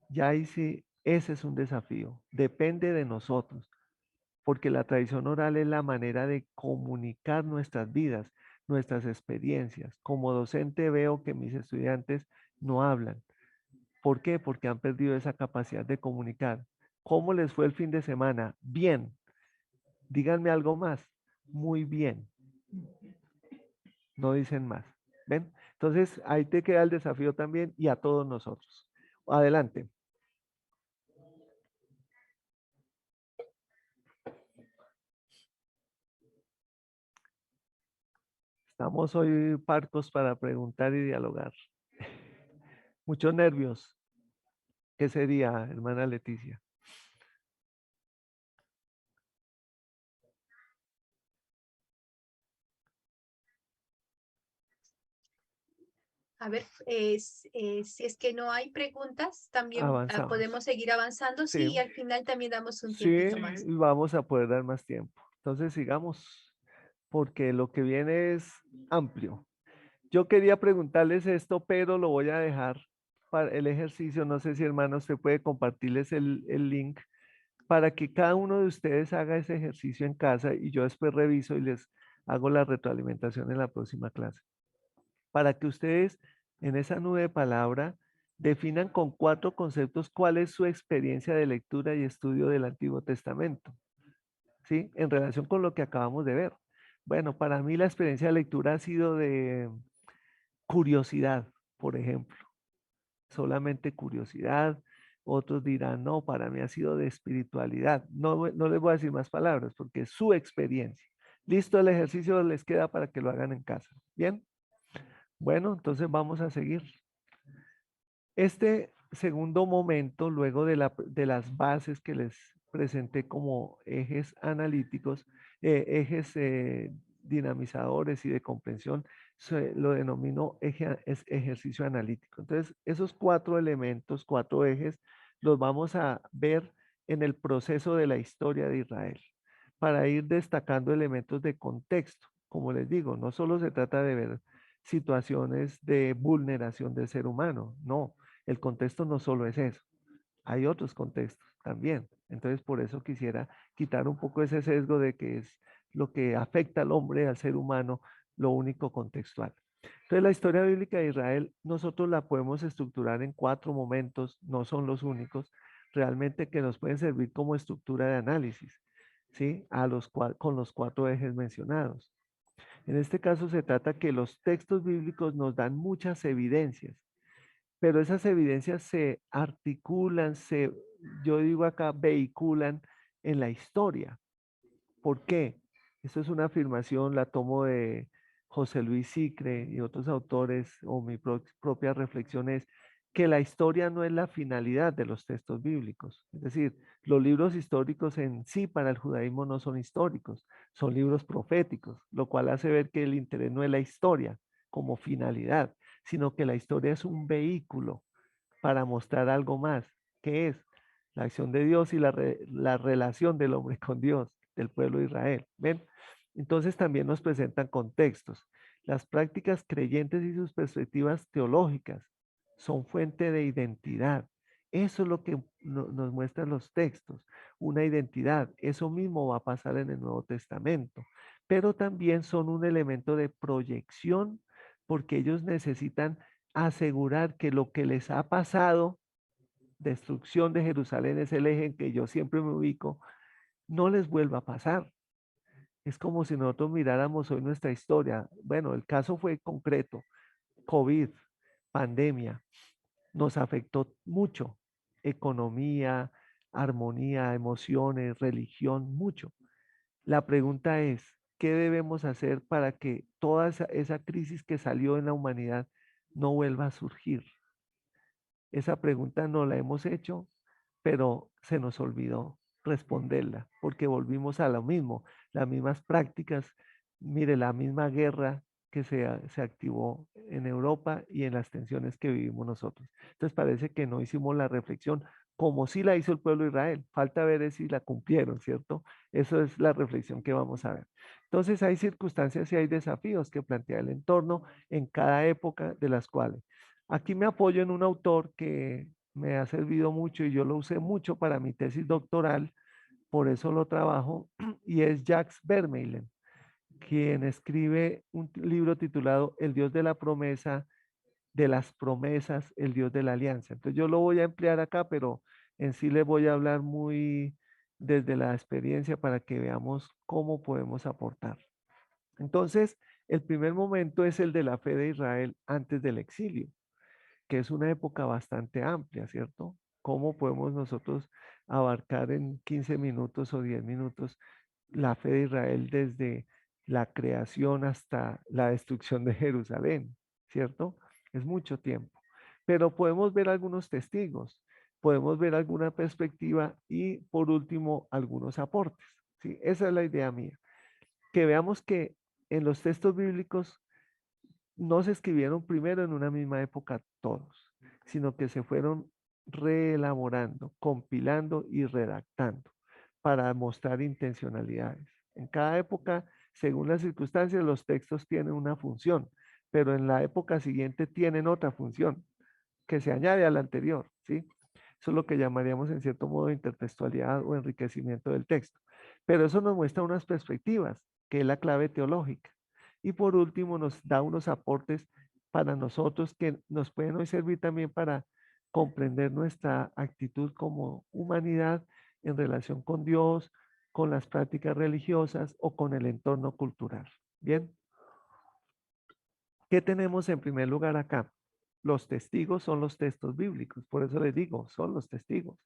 ya ahí sí, ese es un desafío. Depende de nosotros, porque la tradición oral es la manera de comunicar nuestras vidas, nuestras experiencias. Como docente veo que mis estudiantes no hablan. ¿Por qué? Porque han perdido esa capacidad de comunicar. ¿Cómo les fue el fin de semana? Bien. Díganme algo más. Muy bien. No dicen más. ¿Ven? Entonces, ahí te queda el desafío también y a todos nosotros. Adelante. Estamos hoy parcos para preguntar y dialogar. Muchos nervios. ¿Qué sería, hermana Leticia? A ver, si es que no hay preguntas, también Avanzamos. podemos seguir avanzando, Sí, sí, y al final también damos un sí, tiempito más. vamos a poder dar más tiempo. Entonces sigamos, porque lo que viene es amplio. Yo quería preguntarles esto, pero lo voy a dejar para el ejercicio. No sé si hermano, usted puede compartirles el link para que cada uno de ustedes haga ese ejercicio en casa y yo después reviso y les hago la retroalimentación en la próxima clase. Para que ustedes en esa nube de palabra definan con 4 conceptos cuál es su experiencia de lectura y estudio del Antiguo Testamento, ¿sí? En relación con lo que acabamos de ver. Bueno, para mí la experiencia de lectura ha sido de curiosidad, por ejemplo, solamente curiosidad. Otros dirán, no, para mí ha sido de espiritualidad. No, no les voy a decir más palabras porque es su experiencia. Listo, el ejercicio les queda para que lo hagan en casa. Bien, bueno, entonces vamos a seguir. Este segundo momento, luego de las bases que les presenté como ejes analíticos, ejes dinamizadores y de comprensión, lo denomino ejercicio analítico. Entonces, esos 4 elementos, 4 ejes, los vamos a ver en el proceso de la historia de Israel, para ir destacando elementos de contexto. Como les digo, no solo se trata de ver situaciones de vulneración del ser humano, no, el contexto no solo es eso, hay otros contextos también. Entonces, por eso quisiera quitar un poco ese sesgo de que es lo que afecta al hombre, al ser humano, lo único contextual. Entonces, la historia bíblica de Israel, nosotros la podemos estructurar en 4 momentos, no son los únicos, realmente que nos pueden servir como estructura de análisis, ¿sí? Con los 4 ejes mencionados. En este caso se trata que los textos bíblicos nos dan muchas evidencias, pero esas evidencias se articulan, yo digo acá, vehiculan en la historia. ¿Por qué? Esto es una afirmación, la tomo de José Luis Sicre y otros autores, o mi propia reflexión es que la historia no es la finalidad de los textos bíblicos. Es decir, los libros históricos en sí para el judaísmo no son históricos, son libros proféticos, lo cual hace ver que el interés no es la historia como finalidad, sino que la historia es un vehículo para mostrar algo más, que es la acción de Dios y la relación del hombre con Dios, del pueblo de Israel. ¿Ven? Entonces también nos presentan contextos. Las prácticas creyentes y sus perspectivas teológicas son fuente de identidad. Eso es lo que nos muestran los textos, una identidad. Eso mismo va a pasar en el Nuevo Testamento, pero también son un elemento de proyección porque ellos necesitan asegurar que lo que les ha pasado, destrucción de Jerusalén es el eje en que yo siempre me ubico, no les vuelva a pasar. Es como si nosotros miráramos hoy nuestra historia. Bueno, el caso fue concreto, COVID, pandemia, nos afectó mucho, economía, armonía, emociones, religión, mucho. La pregunta es, ¿qué debemos hacer para que toda esa crisis que salió en la humanidad no vuelva a surgir? Esa pregunta no la hemos hecho, pero se nos olvidó responderla porque volvimos a lo mismo, las mismas prácticas, mire, la misma guerra que se activó en Europa y en las tensiones que vivimos nosotros. Entonces parece que no hicimos la reflexión como sí la hizo el pueblo de Israel. Falta ver si la cumplieron, ¿cierto? Eso es la reflexión que vamos a ver. Entonces hay circunstancias y hay desafíos que plantea el entorno en cada época de las cuales aquí me apoyo en un autor que me ha servido mucho y yo lo usé mucho para mi tesis doctoral, por eso lo trabajo, y es Jacques Vermeulen, quien escribe un libro titulado El Dios de la promesa, de las promesas, el Dios de la alianza. Entonces yo lo voy a emplear acá, pero en sí le voy a hablar muy desde la experiencia para que veamos cómo podemos aportar. Entonces, el primer momento es el de la fe de Israel antes del exilio, que es una época bastante amplia, ¿cierto? ¿Cómo podemos nosotros abarcar en 15 minutos o 10 minutos la fe de Israel desde la creación hasta la destrucción de Jerusalén, ¿cierto? Es mucho tiempo. Pero podemos ver algunos testigos. podemos ver alguna perspectiva y por último algunos aportes. ¿Sí? Esa es la idea mía. Que veamos que en los textos bíblicos no se escribieron primero en una misma época todos, sino que se fueron reelaborando, compilando y redactando para mostrar intencionalidades. En cada época, según las circunstancias, los textos tienen una función, pero en la época siguiente tienen otra función que se añade a la anterior, ¿sí? Eso es lo que llamaríamos en cierto modo intertextualidad o enriquecimiento del texto. Pero eso nos muestra unas perspectivas, que es la clave teológica. Y por último, nos da unos aportes para nosotros que nos pueden hoy servir también para comprender nuestra actitud como humanidad en relación con Dios, con las prácticas religiosas o con el entorno cultural. Bien, ¿qué tenemos en primer lugar acá? Los testigos son los textos bíblicos, por eso les digo, son los testigos,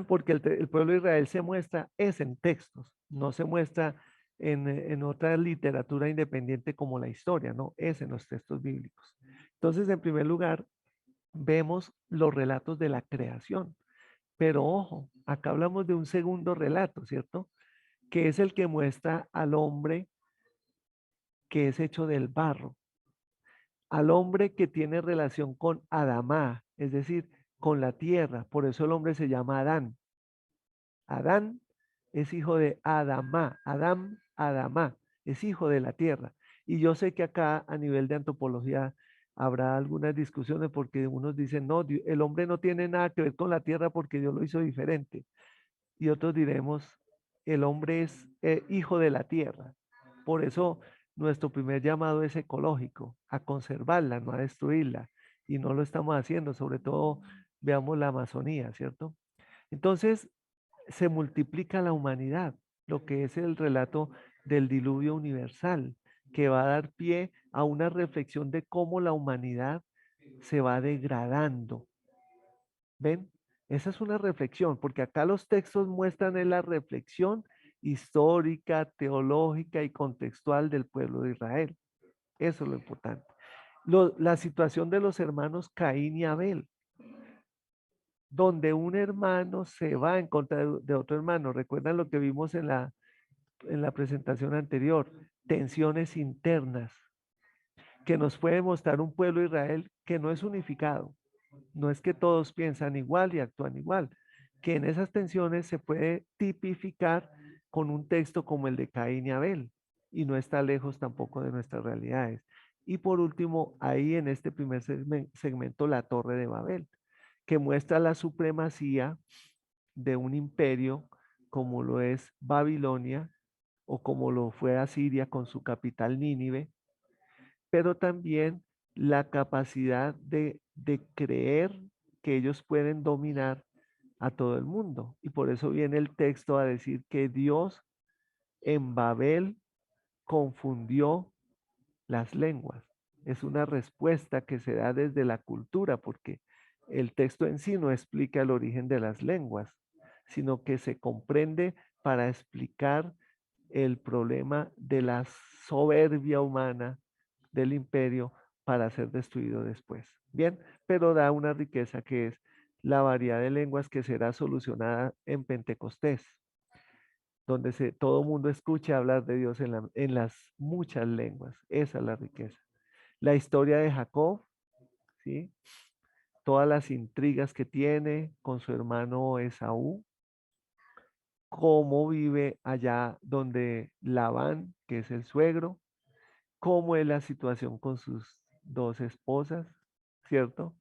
porque el pueblo de Israel se muestra es en textos, no se muestra en otra literatura independiente como la historia, no, es en los textos bíblicos. Entonces, en primer lugar, vemos los relatos de la creación, pero ojo, acá hablamos de un segundo relato, ¿cierto? Que es el que muestra al hombre que es hecho del barro, al hombre que tiene relación con Adamá, es decir, con la tierra. Por eso el hombre se llama Adán. Adán es hijo de Adamá. Adán, Adamá, es hijo de la tierra. Y yo sé que acá a nivel de antropología habrá algunas discusiones porque unos dicen, no, el hombre no tiene nada que ver con la tierra porque Dios lo hizo diferente. Y otros diremos, el hombre es hijo de la tierra. Por eso nuestro primer llamado es ecológico, a conservarla, no a destruirla. Y no lo estamos haciendo, sobre todo veamos la Amazonía, ¿cierto? Entonces se multiplica la humanidad, lo que es el relato del diluvio universal, que va a dar pie a una reflexión de cómo la humanidad se va degradando. ¿Ven? Esa es una reflexión, porque acá los textos muestran la reflexión histórica, teológica y contextual del pueblo de Israel. Eso es lo importante. La situación de los hermanos Caín y Abel, donde un hermano se va en contra de otro hermano. ¿Recuerdan lo que vimos en la presentación anterior? Tensiones internas, que nos puede mostrar un pueblo de Israel que no es unificado. No es que todos piensan igual y actúan igual, que en esas tensiones se puede tipificar con un texto como el de Caín y Abel, y no está lejos tampoco de nuestras realidades. Y por último, ahí en este primer segmento, la Torre de Babel, que muestra la supremacía de un imperio como lo es Babilonia o como lo fue Asiria con su capital Nínive, pero también la capacidad de creer que ellos pueden dominar a todo el mundo. Y por eso viene el texto a decir que Dios en Babel confundió las lenguas. Es una respuesta que se da desde la cultura, porque el texto en sí no explica el origen de las lenguas, sino que se comprende para explicar el problema de la soberbia humana del imperio para ser destruido después. Bien, pero da una riqueza que es la variedad de lenguas que será solucionada en Pentecostés, donde todo mundo escuche hablar de Dios en las muchas lenguas. Esa es la riqueza. La historia de Jacob, ¿sí? Todas las intrigas que tiene con su hermano Esaú, cómo vive allá donde Labán, que es el suegro, cómo es la situación con sus dos esposas, ¿cierto?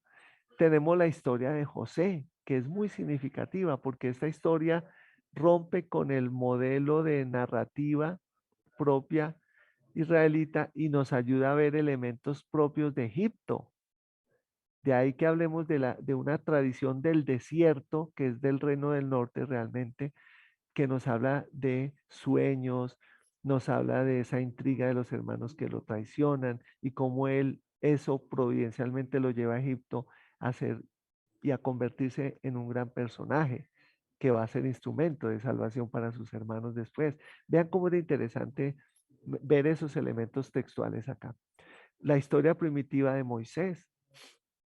Tenemos la historia de José, que es muy significativa porque esta historia rompe con el modelo de narrativa propia israelita y nos ayuda a ver elementos propios de Egipto. De ahí que hablemos de una tradición del desierto, que es del reino del norte realmente, que nos habla de sueños, nos habla de esa intriga de los hermanos que lo traicionan y cómo él eso providencialmente lo lleva a Egipto a ser y a convertirse en un gran personaje que va a ser instrumento de salvación para sus hermanos después. Vean cómo es interesante ver esos elementos textuales acá. La historia primitiva de Moisés,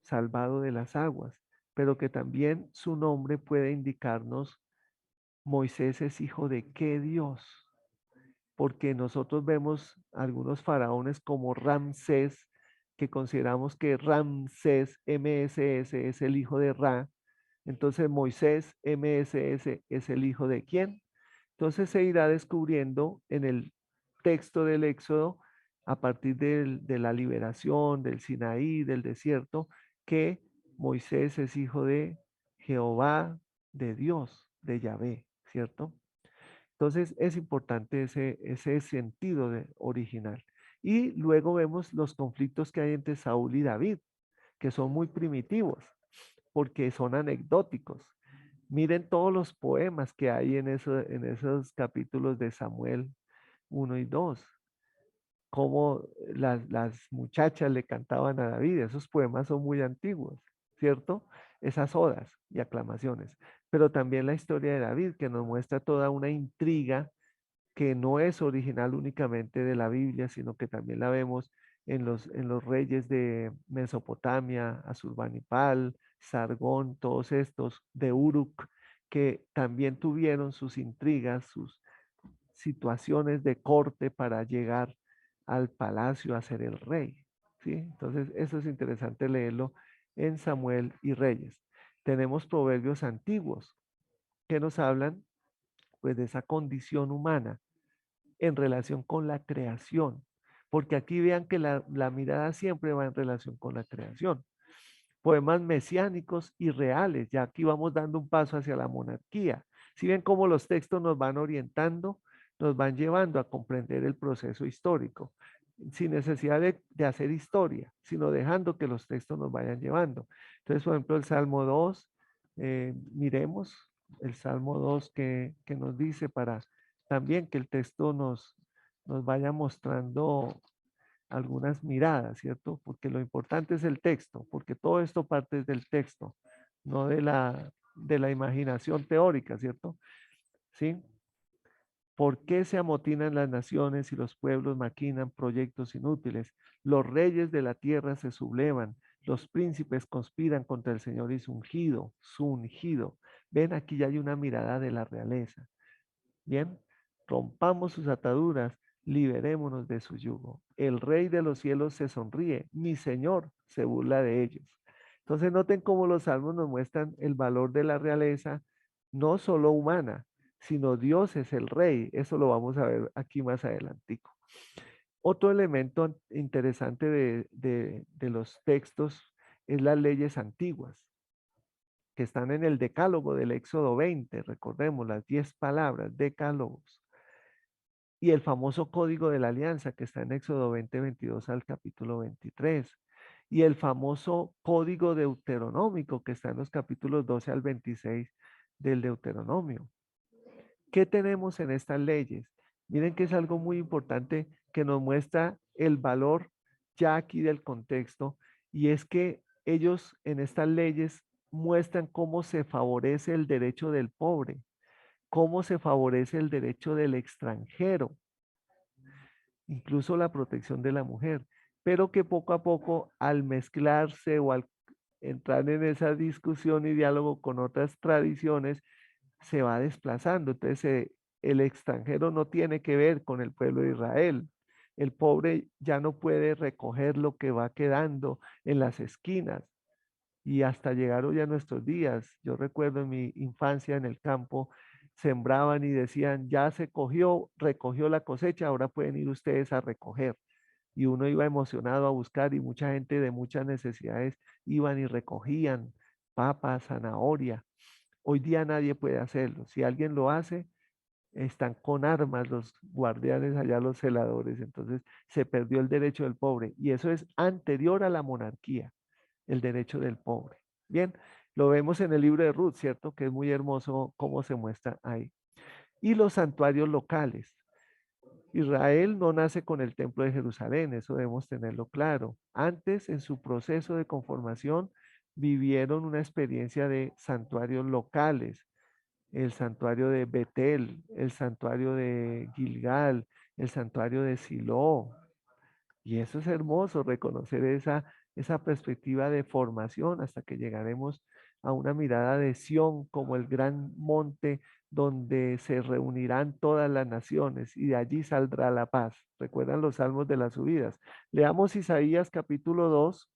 salvado de las aguas, pero que también su nombre puede indicarnos Moisés es hijo de qué Dios, porque nosotros vemos algunos faraones como Ramsés, que consideramos que Ramsés, MSS, es el hijo de Ra. Entonces Moisés, MSS, es el hijo de quién. Entonces se irá descubriendo en el texto del Éxodo, a partir de la liberación, del Sinaí, del desierto, que Moisés es hijo de Jehová, de Dios, de Yahvé, ¿cierto? Entonces es importante ese sentido original. Y luego vemos los conflictos que hay entre Saúl y David, que son muy primitivos, porque son anecdóticos. Miren todos los poemas que hay en esos capítulos de Samuel 1 y 2, cómo las muchachas le cantaban a David. Esos poemas son muy antiguos, ¿cierto? Esas odas y aclamaciones. Pero también la historia de David, que nos muestra toda una intriga que no es original únicamente de la Biblia, sino que también la vemos en los reyes de Mesopotamia, Asurbanipal, Sargón, todos estos, de Uruk, que también tuvieron sus intrigas, sus situaciones de corte para llegar al palacio a ser el rey. ¿Sí? Entonces, eso es interesante leerlo en Samuel y Reyes. Tenemos proverbios antiguos que nos hablan pues de esa condición humana en relación con la creación, porque aquí vean que la mirada siempre va en relación con la creación. Poemas mesiánicos y reales, ya aquí vamos dando un paso hacia la monarquía. Si ven cómo los textos nos van orientando, nos van llevando a comprender el proceso histórico, sin necesidad de hacer historia, sino dejando que los textos nos vayan llevando. Entonces, por ejemplo, el Salmo 2, miremos el Salmo 2 que nos dice para también que el texto nos vaya mostrando algunas miradas, ¿cierto? Porque lo importante es el texto, porque todo esto parte del texto, no de la imaginación teórica, ¿cierto? ¿Sí? ¿Por qué se amotinan las naciones y los pueblos maquinan proyectos inútiles? Los reyes de la tierra se sublevan, los príncipes conspiran contra el Señor y su ungido, su ungido. Ven, aquí ya hay una mirada de la realeza. Bien, rompamos sus ataduras, liberémonos de su yugo. El Rey de los cielos se sonríe, mi Señor se burla de ellos. Entonces noten cómo los salmos nos muestran el valor de la realeza, no solo humana, sino Dios es el Rey. Eso lo vamos a ver aquí más adelantico. Otro elemento interesante de los textos es las leyes antiguas que están en el decálogo del Éxodo 20, recordemos las 10 palabras, decálogos, y el famoso código de la alianza que está en Éxodo 20, 22 al capítulo 23, y el famoso código deuteronómico que está en los capítulos 12 al 26 del Deuteronomio. ¿Qué tenemos en estas leyes? Miren que es algo muy importante que nos muestra el valor ya aquí del contexto, y es que ellos en estas leyes muestran cómo se favorece el derecho del pobre, cómo se favorece el derecho del extranjero, incluso la protección de la mujer, pero que poco a poco al mezclarse o al entrar en esa discusión y diálogo con otras tradiciones, se va desplazando. Entonces, el extranjero no tiene que ver con el pueblo de Israel. El pobre ya no puede recoger lo que va quedando en las esquinas y hasta llegar hoy a nuestros días. Yo recuerdo en mi infancia en el campo, sembraban y decían, ya se cogió, recogió la cosecha, ahora pueden ir ustedes a recoger. Y uno iba emocionado a buscar y mucha gente de muchas necesidades iban y recogían papas, zanahoria. Hoy día nadie puede hacerlo. Si alguien lo hace, están con armas los guardianes allá, los celadores. Entonces se perdió el derecho del pobre. Y eso es anterior a la monarquía, el derecho del pobre. Bien, lo vemos en el libro de Ruth, ¿cierto? Que es muy hermoso cómo se muestra ahí. Y los santuarios locales. Israel no nace con el templo de Jerusalén, eso debemos tenerlo claro. Antes, en su proceso de conformación, vivieron una experiencia de santuarios locales, el santuario de Betel, el santuario de Gilgal, el santuario de Silo. Y eso es hermoso, reconocer esa perspectiva de formación hasta que llegaremos a una mirada de Sión como el gran monte donde se reunirán todas las naciones y de allí saldrá la paz. Recuerdan los salmos de las subidas. Leamos Isaías capítulo 2,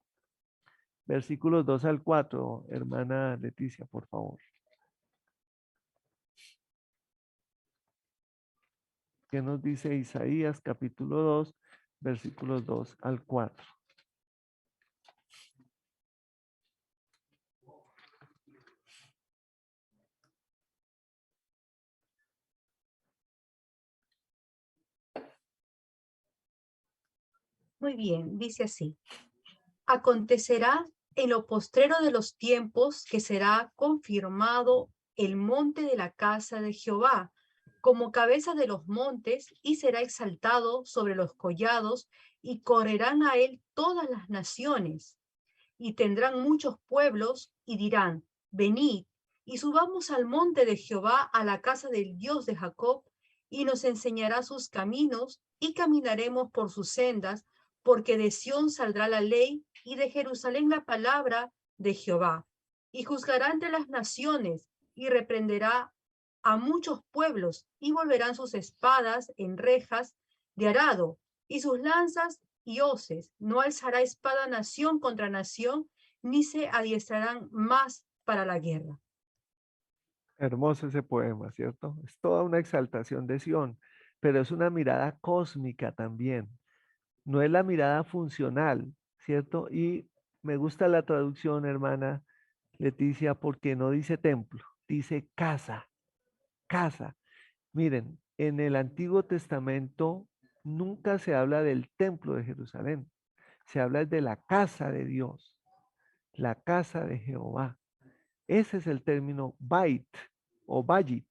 versículos 2 al 4, hermana Leticia, por favor. ¿Qué nos dice Isaías capítulo 2, versículos 2 al 4? Muy bien, dice así. Acontecerá en lo postrero de los tiempos que será confirmado el monte de la casa de Jehová como cabeza de los montes y será exaltado sobre los collados y correrán a él todas las naciones y tendrán muchos pueblos y dirán, venid y subamos al monte de Jehová, a la casa del Dios de Jacob, y nos enseñará sus caminos y caminaremos por sus sendas, porque de Sión saldrá la ley y de Jerusalén la palabra de Jehová. Y juzgará entre las naciones y reprenderá a muchos pueblos y volverán sus espadas en rejas de arado y sus lanzas y hoces. No alzará espada nación contra nación, ni se adiestrarán más para la guerra. Hermoso ese poema, ¿cierto? Es toda una exaltación de Sión, pero es una mirada cósmica también. No es la mirada funcional, ¿cierto? Y me gusta la traducción, hermana Leticia, porque no dice templo, dice casa, casa. Miren, en el Antiguo Testamento nunca se habla del templo de Jerusalén, se habla de la casa de Dios, la casa de Jehová. Ese es el término bait o bayit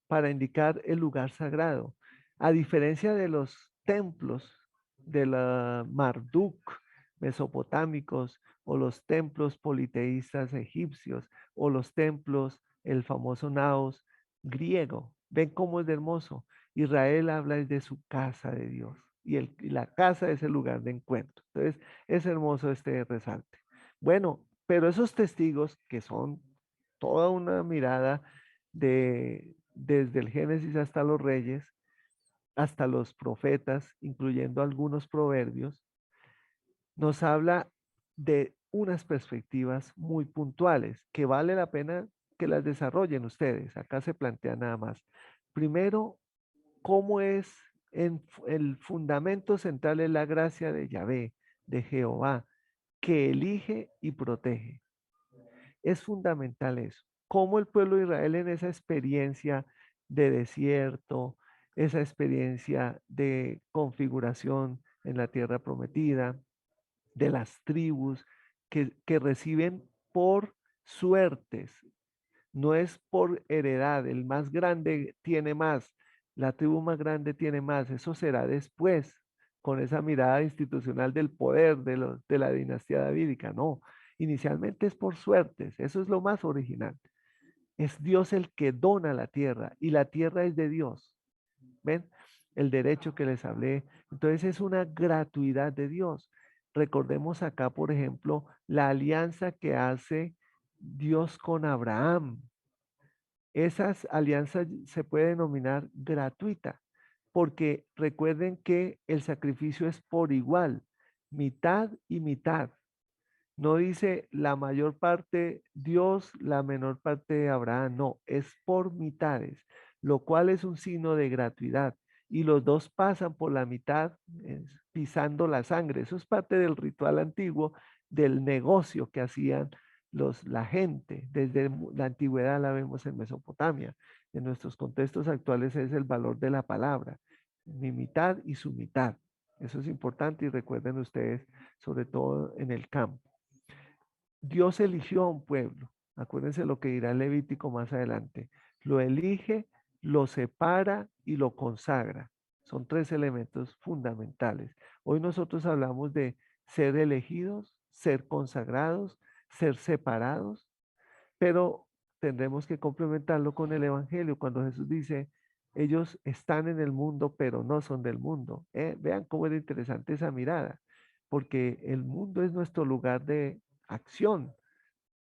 para indicar el lugar sagrado. A diferencia de los templos de la Marduk mesopotámicos o los templos politeístas egipcios o los templos, el famoso Naos griego. ¿Ven cómo es de hermoso? Israel habla de su casa de Dios y la casa es el lugar de encuentro. Entonces, es hermoso este resalte. Bueno, pero esos testigos que son toda una mirada desde el Génesis hasta los reyes, hasta los profetas, incluyendo algunos proverbios, nos habla de unas perspectivas muy puntuales que vale la pena que las desarrollen ustedes. Acá se plantea nada más. Primero, cómo es el fundamento central es la gracia de Yahvé, de Jehová, que elige y protege. Es fundamental eso. Cómo el pueblo de Israel en esa experiencia de desierto, esa experiencia de configuración en la tierra prometida, de las tribus que reciben por suertes, no es por heredad, el más grande tiene más, la tribu más grande tiene más, eso será después, con esa mirada institucional del poder de la dinastía davídica, no, inicialmente es por suertes, eso es lo más original. Es Dios el que dona la tierra y la tierra es de Dios. ¿Ven? El derecho que les hablé. Entonces es una gratuidad de Dios. Recordemos acá, por ejemplo, la alianza que hace Dios con Abraham. Esas alianzas se puede denominar gratuita, porque recuerden que el sacrificio es por igual, mitad y mitad. No dice la mayor parte Dios, la menor parte Abraham, no, es por mitades, lo cual es un signo de gratuidad. Y los dos pasan por la mitad pisando la sangre. Eso es parte del ritual antiguo, del negocio que hacían la gente. Desde la antigüedad la vemos en Mesopotamia. En nuestros contextos actuales es el valor de la palabra, mi mitad y su mitad. Eso es importante y recuerden ustedes, sobre todo en el campo. Dios eligió a un pueblo. Acuérdense lo que dirá el Levítico más adelante. Lo elige, lo separa y lo consagra. Son tres elementos fundamentales. Hoy nosotros hablamos de ser elegidos, ser consagrados, ser separados, pero tendremos que complementarlo con el Evangelio cuando Jesús dice, ellos están en el mundo, pero no son del mundo. Vean cómo es interesante esa mirada, porque el mundo es nuestro lugar de acción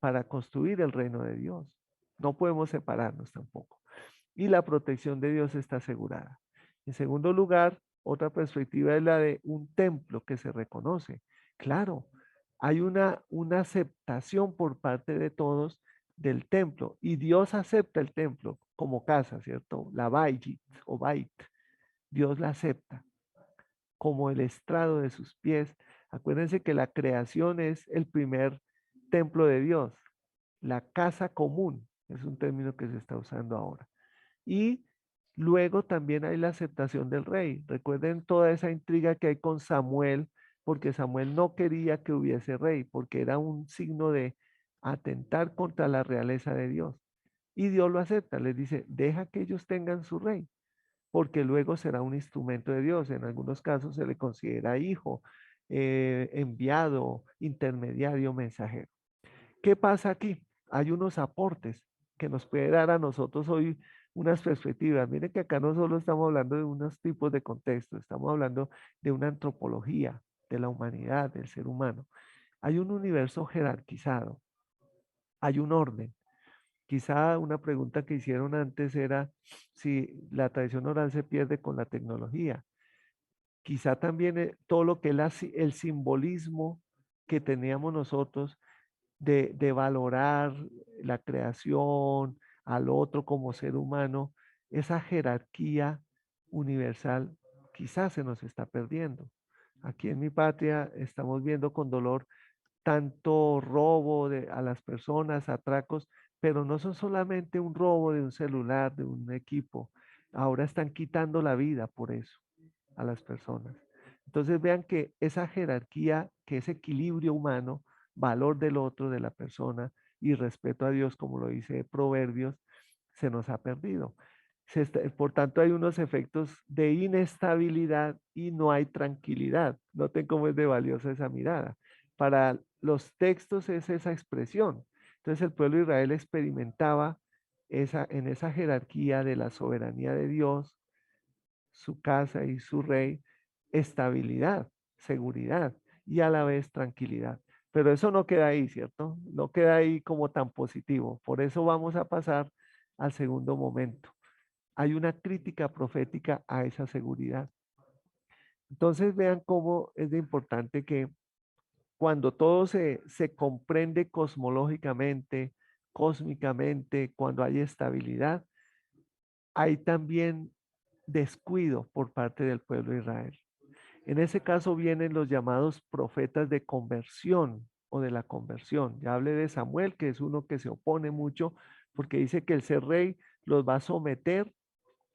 para construir el reino de Dios. No podemos separarnos tampoco. Y la protección de Dios está asegurada. En segundo lugar, otra perspectiva es la de un templo que se reconoce. Claro, hay una aceptación por parte de todos del templo y Dios acepta el templo como casa, ¿cierto? La Bait o Bait, Dios la acepta como el estrado de sus pies. Acuérdense que la creación es el primer templo de Dios. La casa común es un término que se está usando ahora. Y luego también hay la aceptación del rey. Recuerden toda esa intriga que hay con Samuel, porque Samuel no quería que hubiese rey, porque era un signo de atentar contra la realeza de Dios. Y Dios lo acepta, les dice, deja que ellos tengan su rey, porque luego será un instrumento de Dios. En algunos casos se le considera hijo, enviado, intermediario, mensajero. ¿Qué pasa aquí? Hay unos aportes que nos puede dar a nosotros hoy unas perspectivas. Miren que acá no solo estamos hablando de unos tipos de contexto, estamos hablando de una antropología de la humanidad, del ser humano. Hay un universo jerarquizado, hay un orden. Quizá una pregunta que hicieron antes era si la tradición oral se pierde con la tecnología. Quizá también todo lo que es el simbolismo que teníamos nosotros de valorar la creación, al otro como ser humano, esa jerarquía universal quizás se nos está perdiendo. Aquí en mi patria estamos viendo con dolor tanto robo a las personas, atracos, pero no son solamente un robo de un celular, de un equipo. Ahora están quitando la vida por eso a las personas. Entonces vean que esa jerarquía, que ese equilibrio humano, valor del otro, de la persona y respeto a Dios, como lo dice Proverbios, se nos ha perdido. Por tanto, hay unos efectos de inestabilidad y no hay tranquilidad. Noten cómo es de valiosa esa mirada. Para los textos es esa expresión. Entonces el pueblo de Israel experimentaba en esa jerarquía de la soberanía de Dios, su casa y su rey, estabilidad, seguridad y a la vez tranquilidad. Pero eso no queda ahí, ¿cierto? No queda ahí como tan positivo. Por eso vamos a pasar al segundo momento. Hay una crítica profética a esa seguridad. Entonces vean cómo es de importante que cuando todo se comprende cosmológicamente, cósmicamente, cuando hay estabilidad, hay también descuido por parte del pueblo de Israel. En ese caso vienen los llamados profetas de conversión o de la conversión. Ya hablé de Samuel, que es uno que se opone mucho porque dice que el ser rey los va a someter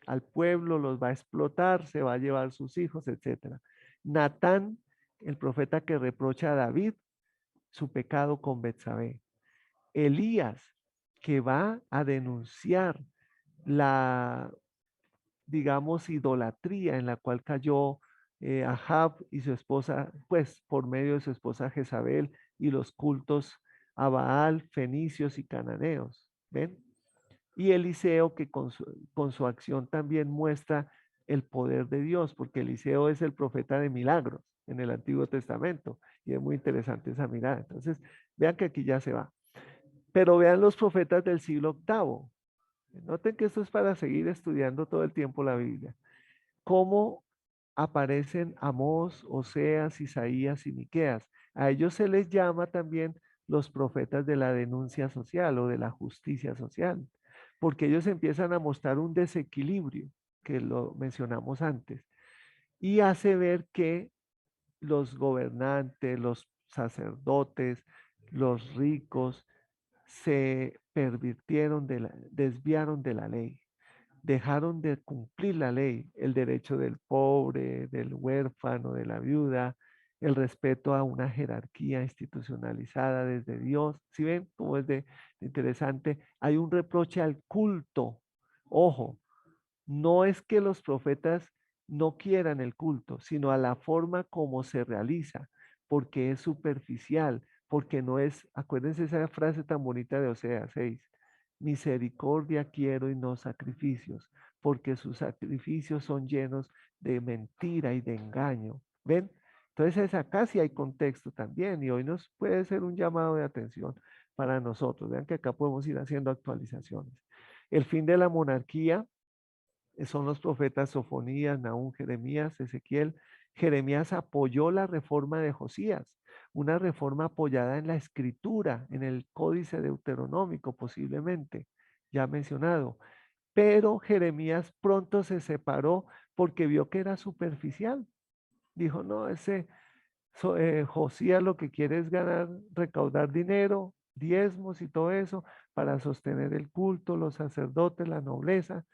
al pueblo, los va a explotar, se va a llevar sus hijos, etcétera. Natán, el profeta que reprocha a David su pecado con Betsabé. Elías, que va a denunciar la, digamos, idolatría en la cual cayó Ahab y su esposa, pues por medio de su esposa Jezabel y los cultos a Baal, fenicios y cananeos. ¿Ven? Y Eliseo que con su acción también muestra el poder de Dios, porque Eliseo es el profeta de milagros en el Antiguo Testamento. Y es muy interesante esa mirada. Entonces, vean que aquí ya se va. Pero vean los profetas del siglo octavo. Noten que esto es para seguir estudiando todo el tiempo la Biblia. Cómo aparecen Amós, Oseas, Isaías y Miqueas. A ellos se les llama también los profetas de la denuncia social o de la justicia social, porque ellos empiezan a mostrar un desequilibrio, que lo mencionamos antes, y hace ver que los gobernantes, los sacerdotes, los ricos, se pervirtieron desviaron de la ley, dejaron de cumplir la ley, el derecho del pobre, del huérfano, de la viuda, el respeto a una jerarquía institucionalizada desde Dios. ¿Sí ven cómo es de interesante? Hay un reproche al culto. Ojo, no es que los profetas no quieran el culto, sino a la forma como se realiza, porque es superficial, porque no es, acuérdense esa frase tan bonita de Oseas 6, misericordia quiero y no sacrificios, porque sus sacrificios son llenos de mentira y de engaño. ¿Ven? Entonces acá sí hay contexto también y hoy nos puede ser un llamado de atención para nosotros. Vean que acá podemos ir haciendo actualizaciones. El fin de la monarquía son los profetas Sofonías, Nahum, Jeremías, Ezequiel. Jeremías apoyó la reforma de Josías, una reforma apoyada en la escritura, en el códice deuteronómico posiblemente, ya mencionado. Pero Jeremías pronto se separó porque vio que era superficial. Dijo, no, Josías lo que quiere es ganar, recaudar dinero, diezmos y todo eso para sostener el culto, los sacerdotes, la nobleza.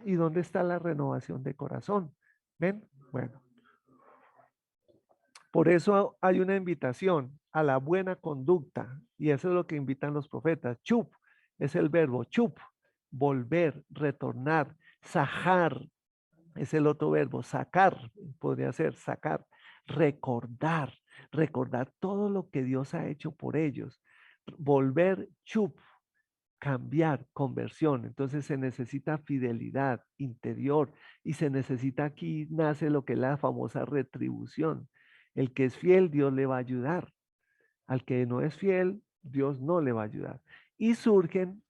¿Y dónde está la renovación de corazón? ¿Ven? Bueno, por eso hay una invitación a la buena conducta y eso es lo que invitan los profetas. Chup es el verbo, chup, volver, retornar, sajar es el otro verbo, sacar, podría ser sacar, recordar, recordar todo lo que Dios ha hecho por ellos, volver, chup, cambiar, conversión. Entonces se necesita fidelidad interior y se necesita aquí, nace lo que es la famosa retribución. El que es fiel, Dios le va a ayudar. Al que no es fiel, Dios no le va a ayudar. Y surgen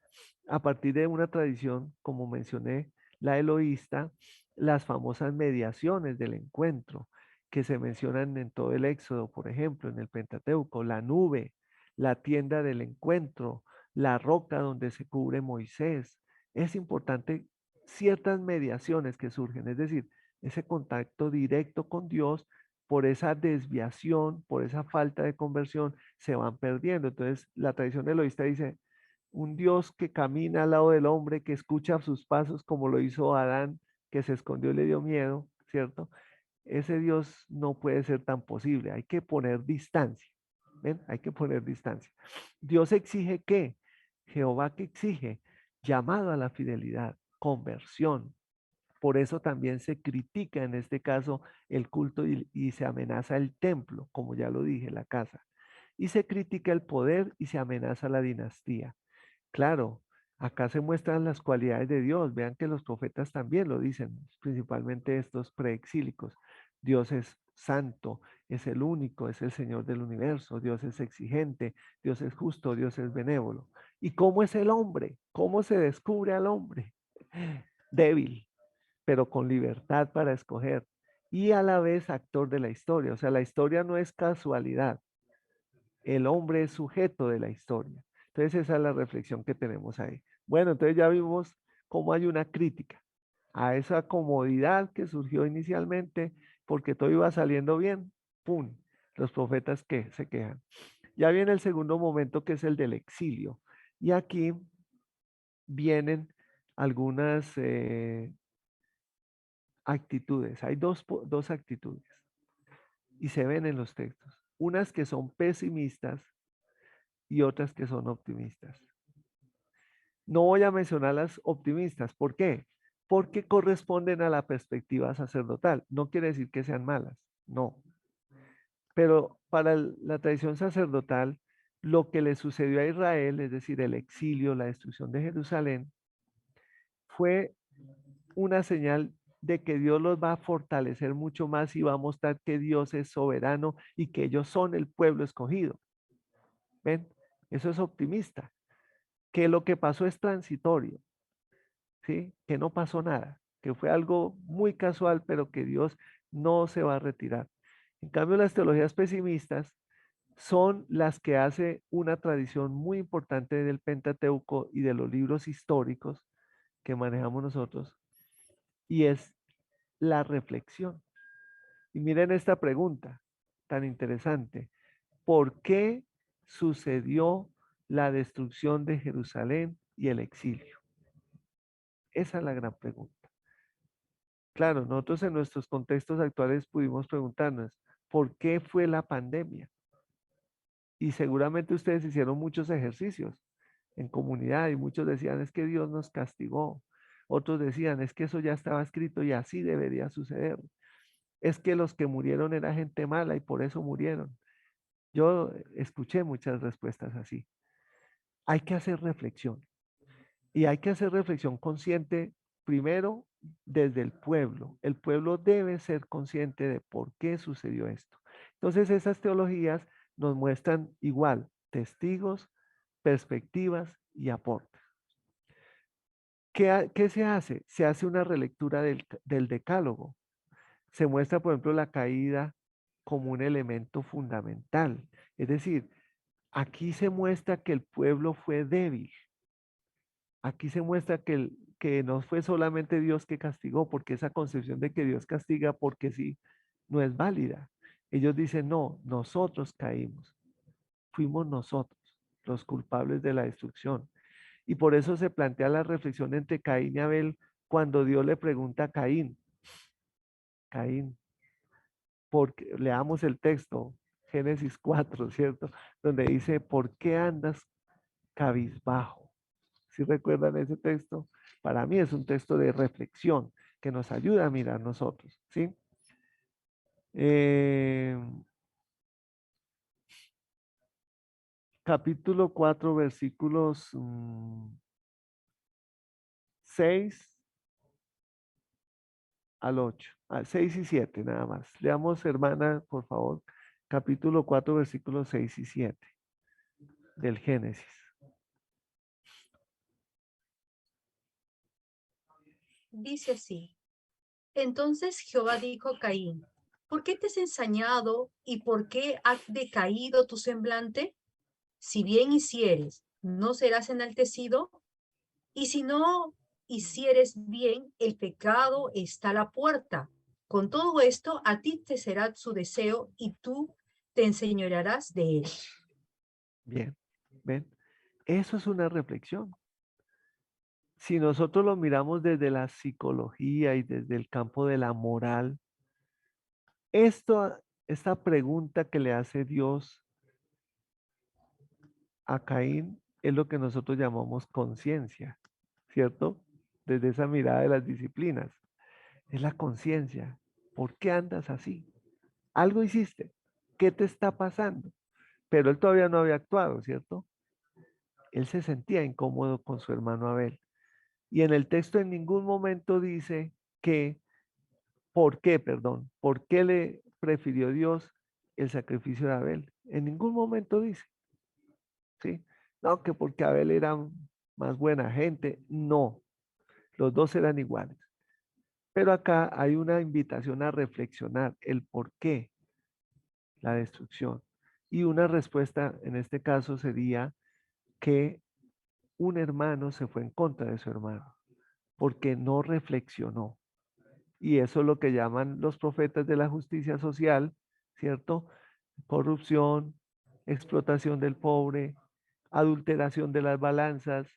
a partir de una tradición, como mencioné, la eloísta, las famosas mediaciones del encuentro que se mencionan en todo el Éxodo, por ejemplo, en el Pentateuco, la nube, la tienda del encuentro, la roca donde se cubre Moisés. Es importante ciertas mediaciones que surgen, es decir, ese contacto directo con Dios por esa desviación, por esa falta de conversión, se van perdiendo. Entonces, la tradición eloísta dice, un Dios que camina al lado del hombre, que escucha sus pasos como lo hizo Adán, que se escondió y le dio miedo, ¿cierto? Ese Dios no puede ser tan posible, hay que poner distancia, ¿ven? Hay que poner distancia. Dios exige qué? Jehová que exige llamado a la fidelidad, conversión. Por eso también se critica en este caso el culto y se amenaza el templo, como ya lo dije, la casa. Y se critica el poder y se amenaza la dinastía. Claro, acá se muestran las cualidades de Dios. Vean que los profetas también lo dicen, principalmente estos preexílicos. Dios es santo, es el único, es el Señor del universo. Dios es exigente, Dios es justo, Dios es benévolo. ¿Y cómo es el hombre? ¿Cómo se descubre al hombre? Débil, pero con libertad para escoger. Y a la vez actor de la historia. O sea, la historia no es casualidad. El hombre es sujeto de la historia. Entonces esa es la reflexión que tenemos ahí. Bueno, entonces ya vimos cómo hay una crítica a esa comodidad que surgió inicialmente porque todo iba saliendo bien. ¡Pum! Los profetas que se quejan. Ya viene el segundo momento que es el del exilio. Y aquí vienen algunas actitudes. Hay dos actitudes y se ven en los textos. Unas que son pesimistas y otras que son optimistas. No voy a mencionar las optimistas. ¿Por qué? Porque corresponden a la perspectiva sacerdotal. No quiere decir que sean malas, no. Pero para la tradición sacerdotal, lo que le sucedió a Israel, es decir, el exilio, la destrucción de Jerusalén, fue una señal de que Dios los va a fortalecer mucho más y va a mostrar que Dios es soberano y que ellos son el pueblo escogido. ¿Ven? Eso es optimista. Que lo que pasó es transitorio, ¿sí? Que no pasó nada, que fue algo muy casual, pero que Dios no se va a retirar. En cambio, las teologías pesimistas son las que hace una tradición muy importante del Pentateuco y de los libros históricos que manejamos nosotros, y es la reflexión. Y miren esta pregunta tan interesante. ¿Por qué sucedió la destrucción de Jerusalén y el exilio? Esa es la gran pregunta. Claro, nosotros en nuestros contextos actuales pudimos preguntarnos, ¿por qué fue la pandemia? Y seguramente ustedes hicieron muchos ejercicios en comunidad y muchos decían, es que Dios nos castigó. Otros decían, es que eso ya estaba escrito y así debería suceder. Es que los que murieron era gente mala y por eso murieron. Yo escuché muchas respuestas así. Hay que hacer reflexión. Y hay que hacer reflexión consciente primero desde el pueblo. El pueblo debe ser consciente de por qué sucedió esto. Entonces esas teologías nos muestran igual testigos, perspectivas y aportes. ¿Qué se hace? Se hace una relectura del decálogo. Se muestra, por ejemplo, la caída como un elemento fundamental. Es decir, aquí se muestra que el pueblo fue débil. Aquí se muestra que no fue solamente Dios que castigó, porque esa concepción de que Dios castiga porque sí, no es válida. Ellos dicen, no, nosotros caímos. Fuimos nosotros los culpables de la destrucción. Y por eso se plantea la reflexión entre Caín y Abel cuando Dios le pregunta a Caín, Caín, porque leamos el texto, Génesis 4, ¿cierto? Donde dice, ¿por qué andas cabizbajo? ¿Sí recuerdan ese texto? Para mí es un texto de reflexión que nos ayuda a mirar nosotros, ¿sí? Eh, capítulo 4, versículos 6 al 8, 6 y 7 nada más. Leamos, hermana, por favor, capítulo 4, versículos 6 y 7 del Génesis. Dice así. Entonces Jehová dijo a Caín, ¿por qué te has ensañado y por qué ha decaído tu semblante? Si bien hicieres, ¿no serás enaltecido? Y si no hicieres bien, el pecado está a la puerta. Con todo esto, a ti te será su deseo y tú te enseñorearás de él. Bien, ¿ven? Eso es una reflexión. Si nosotros lo miramos desde la psicología y desde el campo de la moral, esta pregunta que le hace Dios a Caín es lo que nosotros llamamos conciencia, ¿cierto? Desde esa mirada de las disciplinas. Es la conciencia. ¿Por qué andas así? Algo hiciste. ¿Qué te está pasando? Pero él todavía no había actuado, ¿cierto? Él se sentía incómodo con su hermano Abel. Y en el texto en ningún momento dice que, ¿por qué le prefirió Dios el sacrificio de Abel? En ningún momento dice, ¿sí? No, que porque Abel era más buena gente, no, los dos eran iguales. Pero acá hay una invitación a reflexionar el por qué la destrucción. Y una respuesta en este caso sería que un hermano se fue en contra de su hermano porque no reflexionó. Y eso es lo que llaman los profetas de la justicia social, ¿cierto? Corrupción, explotación del pobre, adulteración de las balanzas,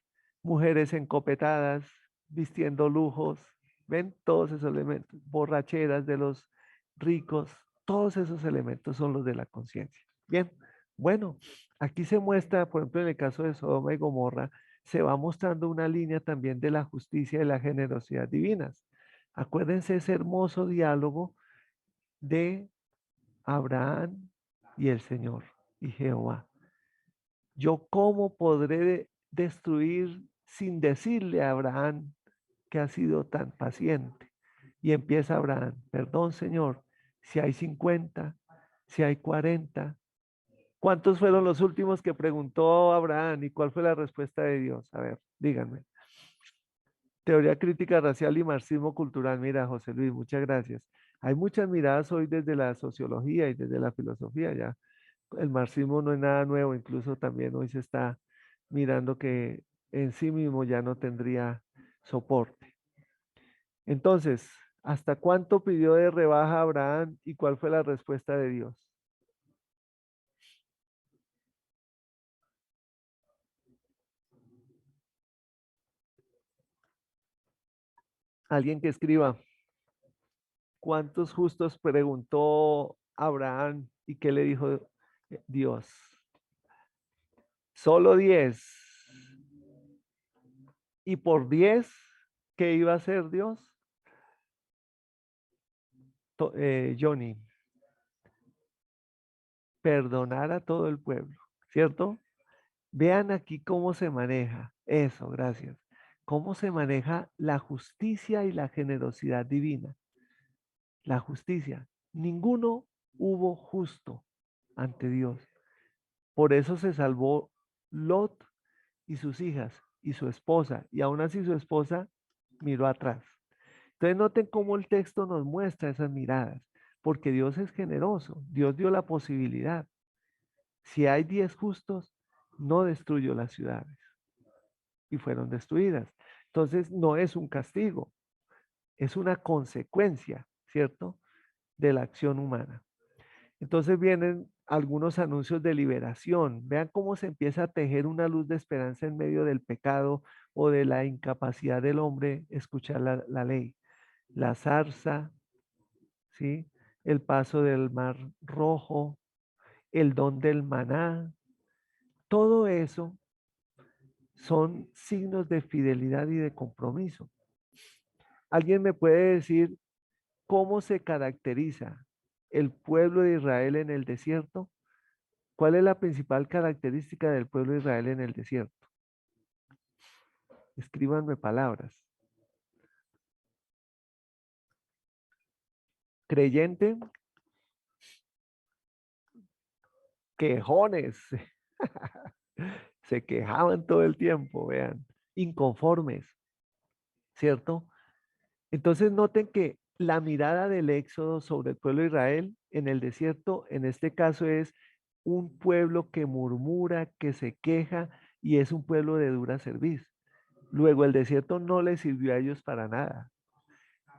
mujeres encopetadas, vistiendo lujos, ¿ven? Todos esos elementos, borracheras de los ricos, todos esos elementos son los de la conciencia. Bien, bueno, aquí se muestra, por ejemplo, en el caso de Sodoma y Gomorra, se va mostrando una línea también de la justicia y la generosidad divinas. Acuérdense ese hermoso diálogo de Abraham y el Señor y Jehová. Yo cómo podré destruir sin decirle a Abraham que ha sido tan paciente. Y empieza Abraham, perdón Señor, si hay 50, si hay 40. ¿Cuántos fueron los últimos que preguntó Abraham y cuál fue la respuesta de Dios? A ver, díganme. Teoría crítica racial y marxismo cultural. Mira, José Luis, muchas gracias. Hay muchas miradas hoy desde la sociología y desde la filosofía ya. El marxismo no es nada nuevo, incluso también hoy se está mirando que en sí mismo ya no tendría soporte. Entonces, ¿hasta cuánto pidió de rebaja Abraham y cuál fue la respuesta de Dios? Alguien que escriba, ¿cuántos justos preguntó Abraham y qué le dijo Dios? Solo 10. ¿Y por 10 qué iba a hacer Dios? Johnny, perdonar a todo el pueblo, ¿cierto? Vean aquí cómo se maneja eso, gracias. Cómo se maneja la justicia y la generosidad divina. La justicia. Ninguno hubo justo ante Dios. Por eso se salvó Lot y sus hijas y su esposa, y aún así su esposa miró atrás. Entonces noten cómo el texto nos muestra esas miradas, porque Dios es generoso, Dios dio la posibilidad. Si hay 10 justos, no destruyó las ciudades y fueron destruidas. Entonces no es un castigo, es una consecuencia, ¿cierto? De la acción humana. Entonces vienen algunos anuncios de liberación. Vean cómo se empieza a tejer una luz de esperanza en medio del pecado o de la incapacidad del hombre escuchar la ley. La zarza, ¿sí? El paso del mar rojo, el don del maná, todo eso son signos de fidelidad y de compromiso. ¿Alguien me puede decir cómo se caracteriza el pueblo de Israel en el desierto? ¿Cuál es la principal característica del pueblo de Israel en el desierto? Escríbanme palabras. Creyente, quejones, se quejaban todo el tiempo, vean, inconformes, ¿cierto? Entonces noten que la mirada del Éxodo sobre el pueblo de Israel en el desierto, en este caso es un pueblo que murmura, que se queja y es un pueblo de dura cerviz. Luego el desierto no les sirvió a ellos para nada.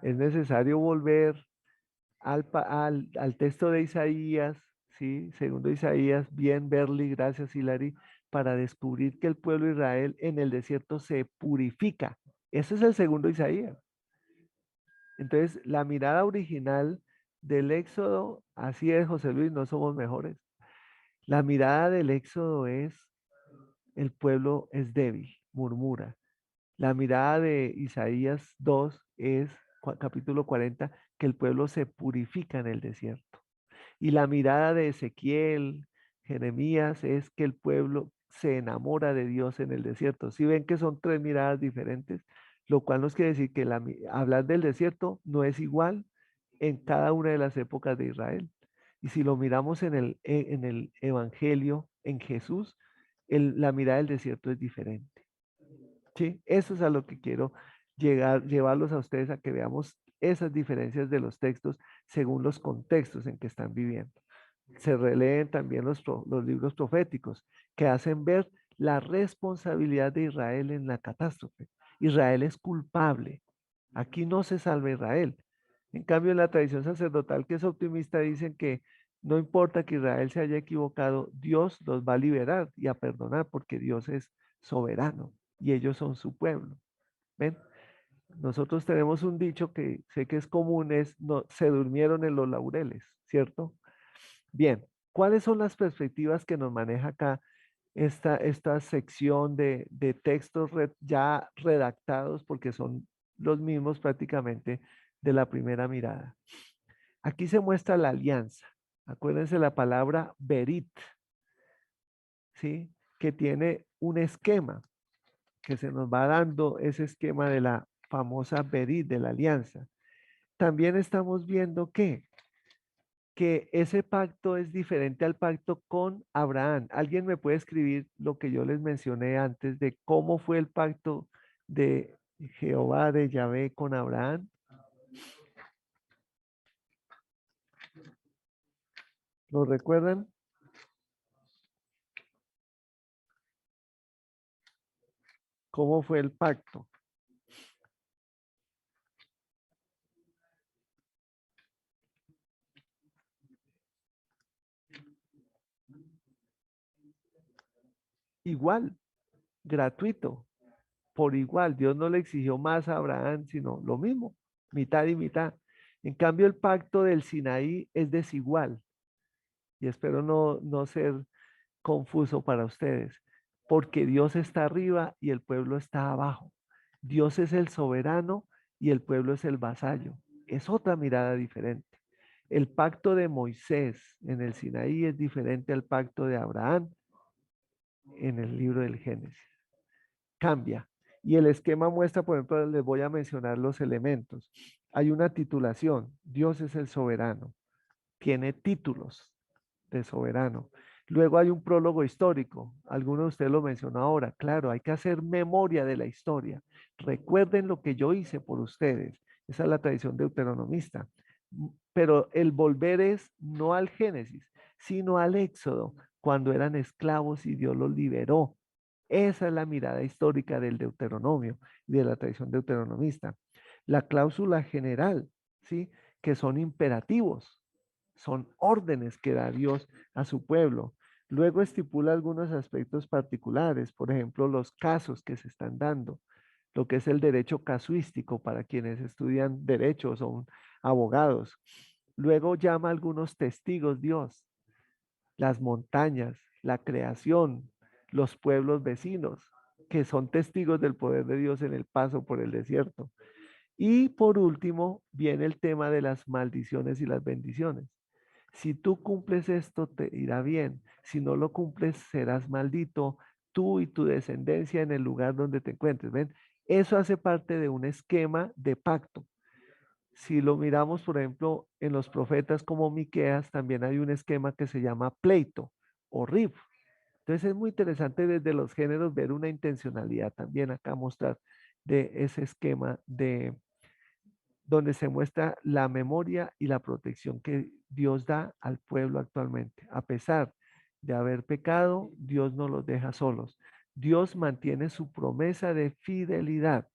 Es necesario volver al texto de Isaías, ¿sí? Segundo Isaías, bien, Berly, gracias Hilary, para descubrir que el pueblo de Israel en el desierto se purifica. Ese es el segundo Isaías. Entonces, la mirada original del Éxodo, así es, José Luis, no somos mejores. La mirada del Éxodo es, el pueblo es débil, murmura. La mirada de Isaías 2 es, capítulo 40, que el pueblo se purifica en el desierto. Y la mirada de Ezequiel, Jeremías, es que el pueblo se enamora de Dios en el desierto. Si ven que son tres miradas diferentes, lo cual nos quiere decir que hablar del desierto no es igual en cada una de las épocas de Israel. Y si lo miramos en el Evangelio, en Jesús, la mirada del desierto es diferente. ¿Sí? Eso es a lo que quiero llevarlos a ustedes a que veamos esas diferencias de los textos según los contextos en que están viviendo. Se releen también los libros proféticos que hacen ver la responsabilidad de Israel en la catástrofe. Israel es culpable. Aquí no se salva Israel. En cambio, en la tradición sacerdotal que es optimista, dicen que no importa que Israel se haya equivocado, Dios los va a liberar y a perdonar porque Dios es soberano y ellos son su pueblo. ¿Ven? Nosotros tenemos un dicho que sé que es común, es no, se durmieron en los laureles, ¿cierto? Bien, ¿cuáles son las perspectivas que nos maneja acá esta sección de textos ya redactados, porque son los mismos prácticamente de la primera mirada? Aquí se muestra la alianza. Acuérdense la palabra berit, ¿sí? Que tiene un esquema, que se nos va dando ese esquema de la famosa berit, de la alianza. También estamos viendo que ese pacto es diferente al pacto con Abraham. ¿Alguien me puede escribir lo que yo les mencioné antes de cómo fue el pacto de Jehová, de Yahvé con Abraham? ¿Lo recuerdan? ¿Cómo fue el pacto? Igual, gratuito, por igual. Dios no le exigió más a Abraham, sino lo mismo, mitad y mitad. En cambio, el pacto del Sinaí es desigual. Y espero no ser confuso para ustedes, porque Dios está arriba y el pueblo está abajo. Dios es el soberano y el pueblo es el vasallo. Es otra mirada diferente. El pacto de Moisés en el Sinaí es diferente al pacto de Abraham en el libro del Génesis. Cambia. Y el esquema muestra, por ejemplo, les voy a mencionar los elementos. Hay una titulación, Dios es el soberano. tiene títulos de soberano. Luego hay un prólogo histórico. Alguno de ustedes lo mencionó ahora. Claro, hay que hacer memoria de la historia. Recuerden lo que yo hice por ustedes. Esa es la tradición deuteronomista. Pero el volver es no al Génesis, sino al Éxodo, cuando eran esclavos y Dios los liberó. Esa es la mirada histórica del Deuteronomio y de la tradición deuteronomista. La cláusula general, ¿sí? Que son imperativos, son órdenes que da Dios a su pueblo. Luego estipula algunos aspectos particulares, por ejemplo, los casos que se están dando, lo que es el derecho casuístico para quienes estudian derecho, son abogados. Luego llama a algunos testigos Dios, las montañas, la creación, los pueblos vecinos, que son testigos del poder de Dios en el paso por el desierto. Y por último, viene el tema de las maldiciones y las bendiciones. Si tú cumples esto, te irá bien. Si no lo cumples, serás maldito tú y tu descendencia en el lugar donde te encuentres. ¿Ven? Eso hace parte de un esquema de pacto. Si lo miramos, por ejemplo, en los profetas como Miqueas, también hay un esquema que se llama pleito o rif. Entonces es muy interesante desde los géneros ver una intencionalidad también acá mostrar de ese esquema de donde se muestra la memoria y la protección que Dios da al pueblo actualmente. A pesar de haber pecado, Dios no los deja solos. Dios mantiene su promesa de fidelidad,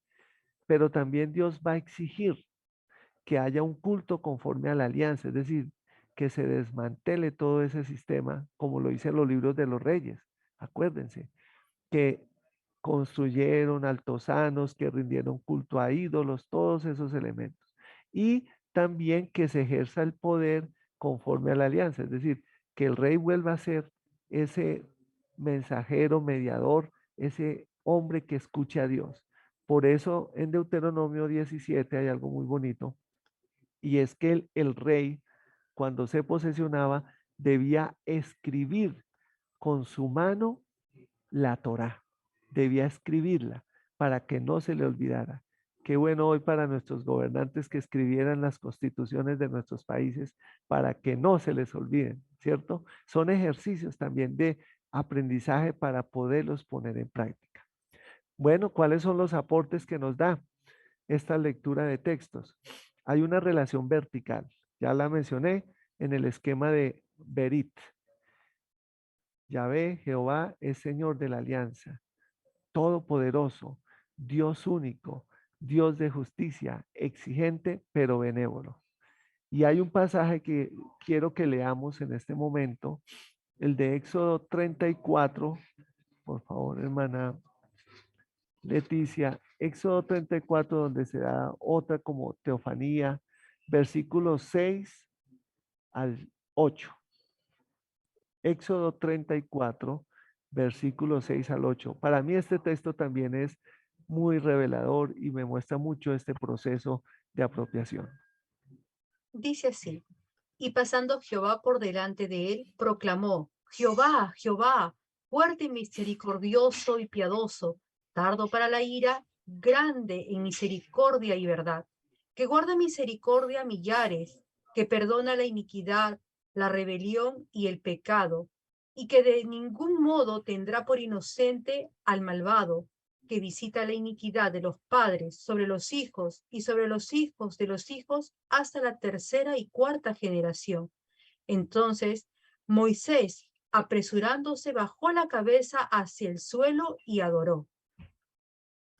pero también Dios va a exigir que haya un culto conforme a la alianza, es decir, que se desmantele todo ese sistema, como lo dicen los libros de los reyes. Acuérdense que construyeron altosanos, que rindieron culto a ídolos, todos esos elementos. Y también que se ejerza el poder conforme a la alianza, es decir, que el rey vuelva a ser ese mensajero, mediador, ese hombre que escuche a Dios. Por eso en Deuteronomio 17 hay algo muy bonito, y es que el rey, cuando se posesionaba, debía escribir con su mano la Torá, debía escribirla para que no se le olvidara. Qué bueno hoy para nuestros gobernantes que escribieran las constituciones de nuestros países para que no se les olviden, ¿cierto? Son ejercicios también de aprendizaje para poderlos poner en práctica. Bueno, ¿cuáles son los aportes que nos da esta lectura de textos? Hay una relación vertical, ya la mencioné en el esquema de Berit. Yahvé, Jehová, es Señor de la alianza, todopoderoso, Dios único, Dios de justicia, exigente pero benévolo. Y hay un pasaje que quiero que leamos en este momento, el de Éxodo 34, por favor, hermana Leticia, Éxodo 34, donde se da otra como teofanía, versículos 6 al 8. Éxodo 34, versículos 6 al 8. Para mí este texto también es muy revelador y me muestra mucho este proceso de apropiación. Dice así, y pasando Jehová por delante de él, proclamó, Jehová, Jehová, fuerte y misericordioso y piadoso, tardo para la ira, grande en misericordia y verdad, que guarda misericordia a millares, que perdona la iniquidad, la rebelión y el pecado, y que de ningún modo tendrá por inocente al malvado, que visita la iniquidad de los padres sobre los hijos y sobre los hijos de los hijos hasta la tercera y cuarta generación. Entonces Moisés, apresurándose, bajó la cabeza hacia el suelo y adoró.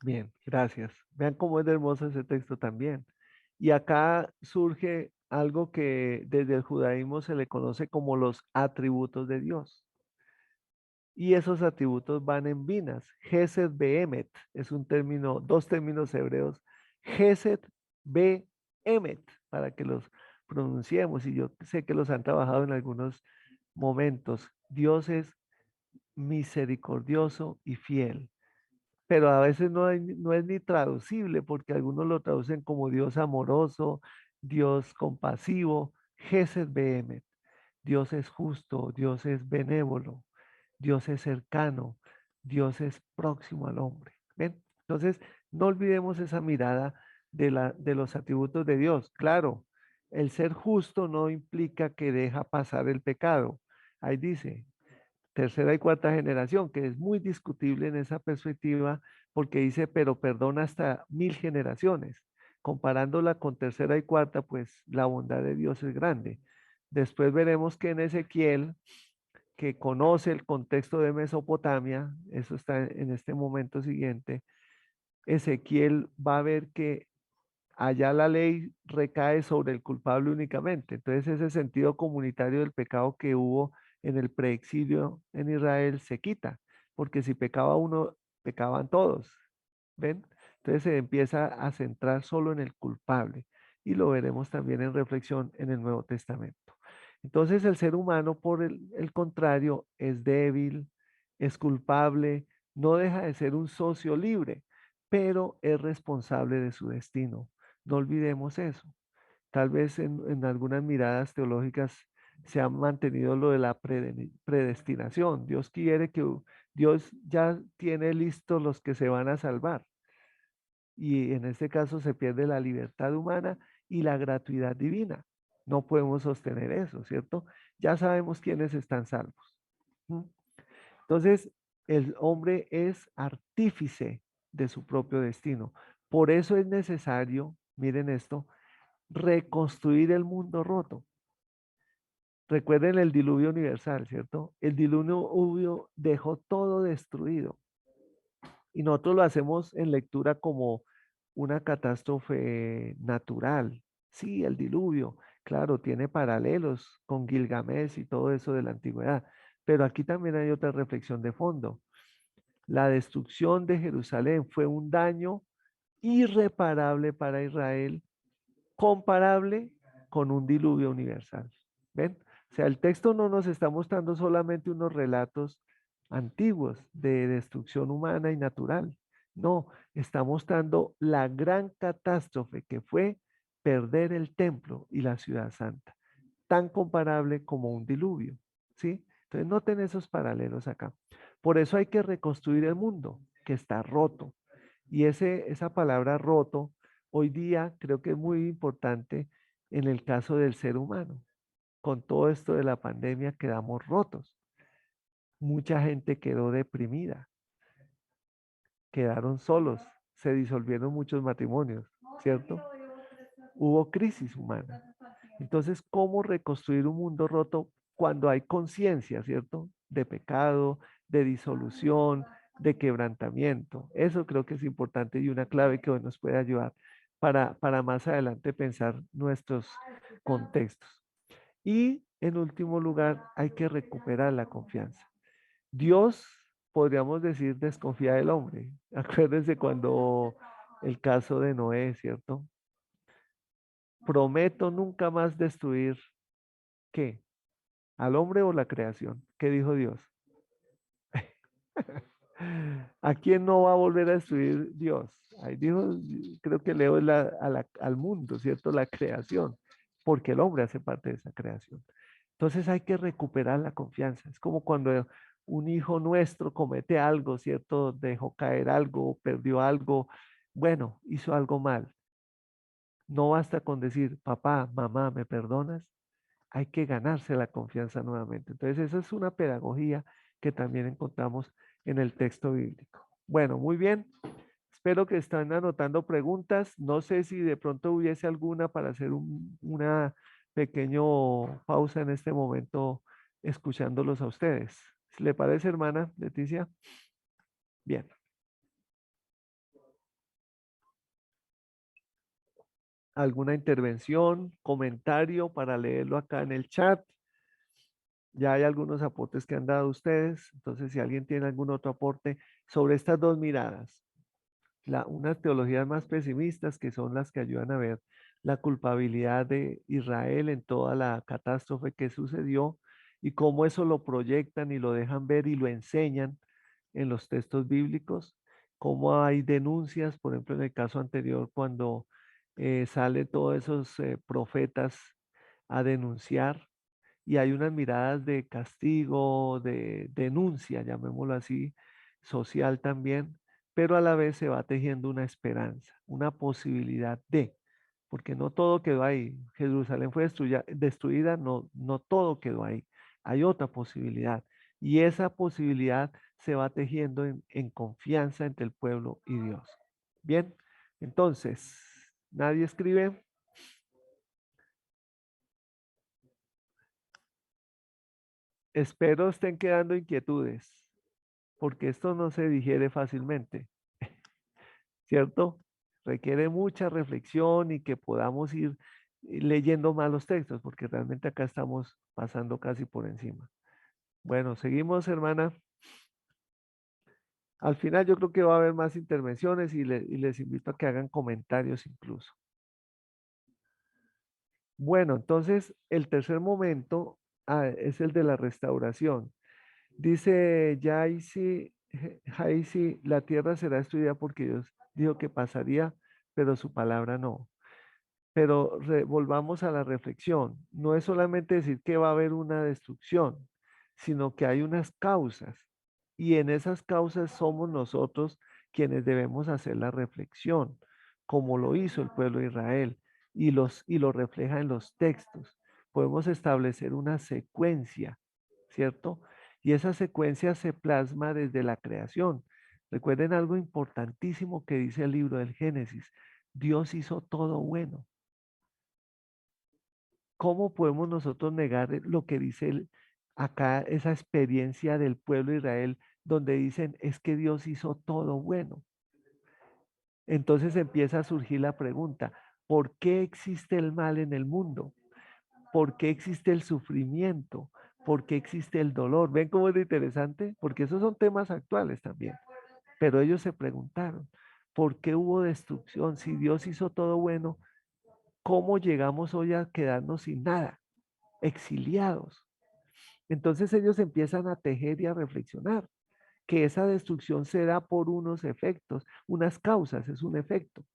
Bien, gracias. Vean cómo es de hermoso ese texto también. Y acá surge algo que desde el judaísmo se le conoce como los atributos de Dios. Y esos atributos van en binas. Gesed Behemet es un término, dos términos hebreos. Gesed Behemet, para que los pronunciemos. Y yo sé que los han trabajado en algunos momentos. Dios es misericordioso y fiel. Pero a veces no es ni traducible, porque algunos lo traducen como Dios amoroso, Dios compasivo. Gesed Behemet. Dios es justo, Dios es benévolo. Dios es cercano, Dios es próximo al hombre. ¿Ven? Entonces, no olvidemos esa mirada de los atributos de Dios. Claro, El ser justo no implica que deja pasar el pecado. Ahí dice, tercera y cuarta generación, que es muy discutible en esa perspectiva, porque dice, pero perdona hasta 1000 generaciones. Comparándola con tercera y cuarta, pues la bondad de Dios es grande. Después veremos que en Ezequiel, que conoce el contexto de Mesopotamia, eso está en este momento siguiente, Ezequiel va a ver que allá la ley recae sobre el culpable únicamente. Entonces ese sentido comunitario del pecado que hubo en el preexilio en Israel se quita, porque si pecaba uno, pecaban todos. ¿Ven? Entonces se empieza a centrar solo en el culpable y lo veremos también en reflexión en el Nuevo Testamento. Entonces el ser humano, por el contrario, es débil, es culpable, no deja de ser un socio libre, pero es responsable de su destino. No olvidemos eso. Tal vez en algunas miradas teológicas se ha mantenido lo de la predestinación. Dios quiere que Dios ya tiene listos los que se van a salvar. Y en este caso se pierde la libertad humana y la gratuidad divina. No podemos sostener eso, ¿cierto? Ya sabemos quiénes están salvos. ¿Mm? Entonces, el hombre es artífice de su propio destino. Por eso es necesario, miren esto, reconstruir el mundo roto. Recuerden el diluvio universal, ¿cierto? El diluvio dejó todo destruido y nosotros lo hacemos en lectura como una catástrofe natural. Sí, el diluvio, claro, tiene paralelos con Gilgamesh y todo eso de la antigüedad, pero aquí también hay otra reflexión de fondo. La destrucción de Jerusalén fue un daño irreparable para Israel, comparable con un diluvio universal. ¿Ven? O sea, el texto no nos está mostrando solamente unos relatos antiguos de destrucción humana y natural. No, está mostrando la gran catástrofe que fue perder el templo y la ciudad santa, tan comparable como un diluvio. ¿Sí? Entonces, noten esos paralelos acá. Por eso hay que reconstruir el mundo que está roto. Y esa palabra roto hoy día creo que es muy importante en el caso del ser humano. Con todo esto de la pandemia quedamos rotos. Mucha gente quedó deprimida, quedaron solos, se disolvieron muchos matrimonios, ¿cierto? Hubo crisis humana. Entonces, ¿cómo reconstruir un mundo roto cuando hay conciencia, ¿cierto? De pecado, de disolución, de quebrantamiento. Eso creo que es importante y una clave que hoy nos puede ayudar para más adelante pensar nuestros contextos. Y en último lugar, hay que recuperar la confianza. Dios, podríamos decir, desconfía del hombre. Acuérdense cuando el caso de Noé, ¿cierto? Prometo nunca más destruir, ¿qué? ¿Al hombre o la creación? ¿Qué dijo Dios? ¿A quién no va a volver a destruir Dios? Ahí dijo, creo que leo al mundo, ¿cierto? La creación, porque el hombre hace parte de esa creación. Entonces hay que recuperar la confianza. Es como cuando un hijo nuestro comete algo, ¿cierto? Dejó caer algo, perdió algo, bueno, hizo algo mal. No basta con decir, papá, mamá, ¿me perdonas? Hay que ganarse la confianza nuevamente. Entonces, esa es una pedagogía que también encontramos en el texto bíblico. Bueno, muy bien. Espero que estén anotando preguntas. No sé si de pronto hubiese alguna para hacer una pequeño pausa en este momento escuchándolos a ustedes. ¿Le parece, hermana Leticia? Bien. ¿Alguna intervención, comentario para leerlo acá en el chat? Ya hay algunos aportes que han dado ustedes, entonces si alguien tiene algún otro aporte sobre estas dos miradas, unas teologías más pesimistas que son las que ayudan a ver la culpabilidad de Israel en toda la catástrofe que sucedió y cómo eso lo proyectan y lo dejan ver y lo enseñan en los textos bíblicos, cómo hay denuncias, por ejemplo en el caso anterior cuando salen todos esos profetas a denunciar y hay unas miradas de castigo, de denuncia, llamémoslo así, social también, pero a la vez se va tejiendo una esperanza, una posibilidad de. porque no todo quedó ahí. Jerusalén fue destruida, no, no todo quedó ahí. Hay otra posibilidad. Y esa posibilidad se va tejiendo en confianza entre el pueblo y Dios. Bien, entonces, nadie escribe. Espero estén quedando inquietudes, porque esto no se digiere fácilmente, ¿cierto? Requiere mucha reflexión y que podamos ir leyendo más los textos, porque realmente acá estamos pasando casi por encima. Bueno, seguimos, hermana. Al final yo creo que va a haber más intervenciones y les invito a que hagan comentarios incluso. Bueno, entonces el tercer momento es el de la restauración. Dice Jaisi, la tierra será destruida porque Dios dijo que pasaría, pero su palabra no. Pero volvamos a la reflexión. No es solamente decir que va a haber una destrucción, sino que hay unas causas. Y en esas causas somos nosotros quienes debemos hacer la reflexión, como lo hizo el pueblo de Israel y lo refleja en los textos. Podemos establecer una secuencia, ¿cierto? Y esa secuencia se plasma desde la creación. Recuerden algo importantísimo que dice el libro del Génesis. Dios hizo todo bueno. ¿Cómo podemos nosotros negar lo que dice acá, esa experiencia del pueblo de Israel, donde dicen es que Dios hizo todo bueno? Entonces empieza a surgir la pregunta, ¿por qué existe el mal en el mundo? ¿Por qué existe el sufrimiento? ¿Por qué existe el dolor? ¿Ven cómo es interesante? Porque esos son temas actuales también. Pero ellos se preguntaron, ¿por qué hubo destrucción? Si Dios hizo todo bueno, ¿cómo llegamos hoy a quedarnos sin nada? Exiliados. Entonces ellos empiezan a tejer y a reflexionar que esa destrucción se da por unos efectos, unas causas, es un efecto.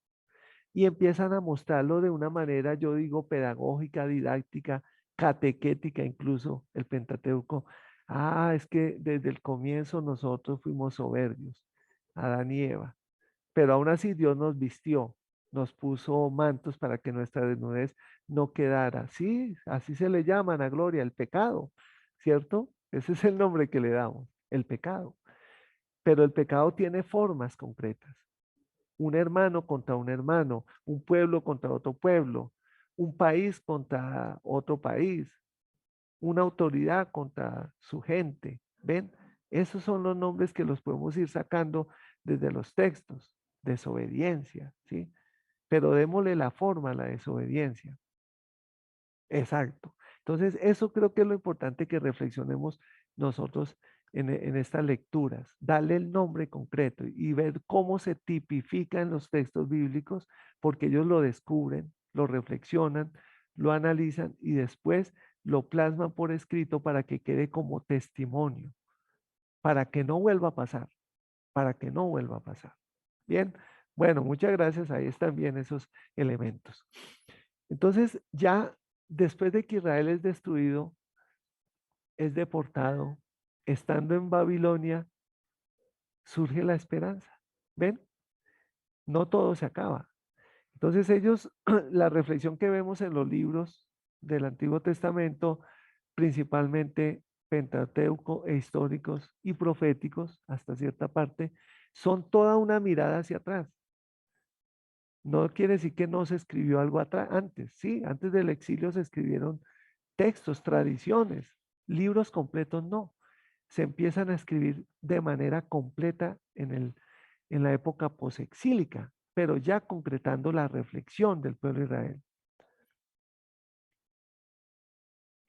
Y empiezan a mostrarlo de una manera, yo digo, pedagógica, didáctica, catequética, incluso el Pentateuco. Ah, es que desde el comienzo nosotros fuimos soberbios, Adán y Eva, pero aún así Dios nos vistió, nos puso mantos para que nuestra desnudez no quedara. Sí, así se le llaman a gloria, el pecado, ¿cierto? Ese es el nombre que le damos, el pecado. Pero el pecado tiene formas concretas. Un hermano contra un hermano, un pueblo contra otro pueblo, un país contra otro país, una autoridad contra su gente. ¿Ven? Esos son los nombres que los podemos ir sacando desde los textos. Desobediencia, ¿sí? Pero démosle la forma a la desobediencia. Exacto. Entonces, eso creo que es lo importante que reflexionemos nosotros en estas lecturas, darle el nombre concreto y ver cómo se tipifica en los textos bíblicos, porque ellos lo descubren, lo reflexionan, lo analizan y después lo plasman por escrito para que quede como testimonio, para que no vuelva a pasar, para que no vuelva a pasar. Bien, bueno, muchas gracias. Ahí están bien esos elementos. Entonces, ya después de que Israel es destruido, es deportado, estando en Babilonia, surge la esperanza. ¿Ven? No todo se acaba. Entonces ellos, la reflexión que vemos en los libros del Antiguo Testamento, principalmente Pentateuco e históricos y proféticos, hasta cierta parte, son toda una mirada hacia atrás. No quiere decir que no se escribió algo atrás, antes, sí, antes del exilio se escribieron textos, tradiciones, libros completos no. Se empiezan a escribir de manera completa en la época posexílica, pero ya concretando la reflexión del pueblo de Israel.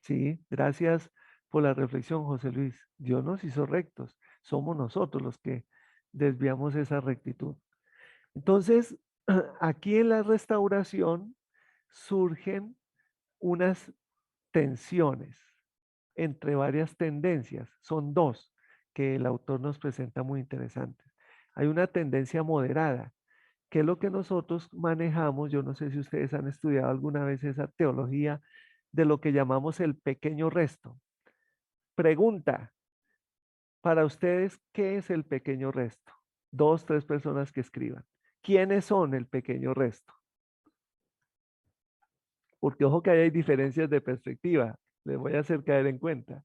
Sí, gracias por la reflexión, José Luis. Dios nos hizo rectos, somos nosotros los que desviamos esa rectitud. Entonces, aquí en la restauración surgen unas tensiones entre varias tendencias. Son dos que el autor nos presenta muy interesantes. Hay una tendencia moderada, que es lo que nosotros manejamos. Yo no sé si ustedes han estudiado alguna vez esa teología de lo que llamamos el pequeño resto. Pregunta, para ustedes, ¿qué es el pequeño resto? Dos, tres personas que escriban. ¿Quiénes son el pequeño resto? porque ojo que ahí hay diferencias de perspectiva. Les voy a hacer caer en cuenta.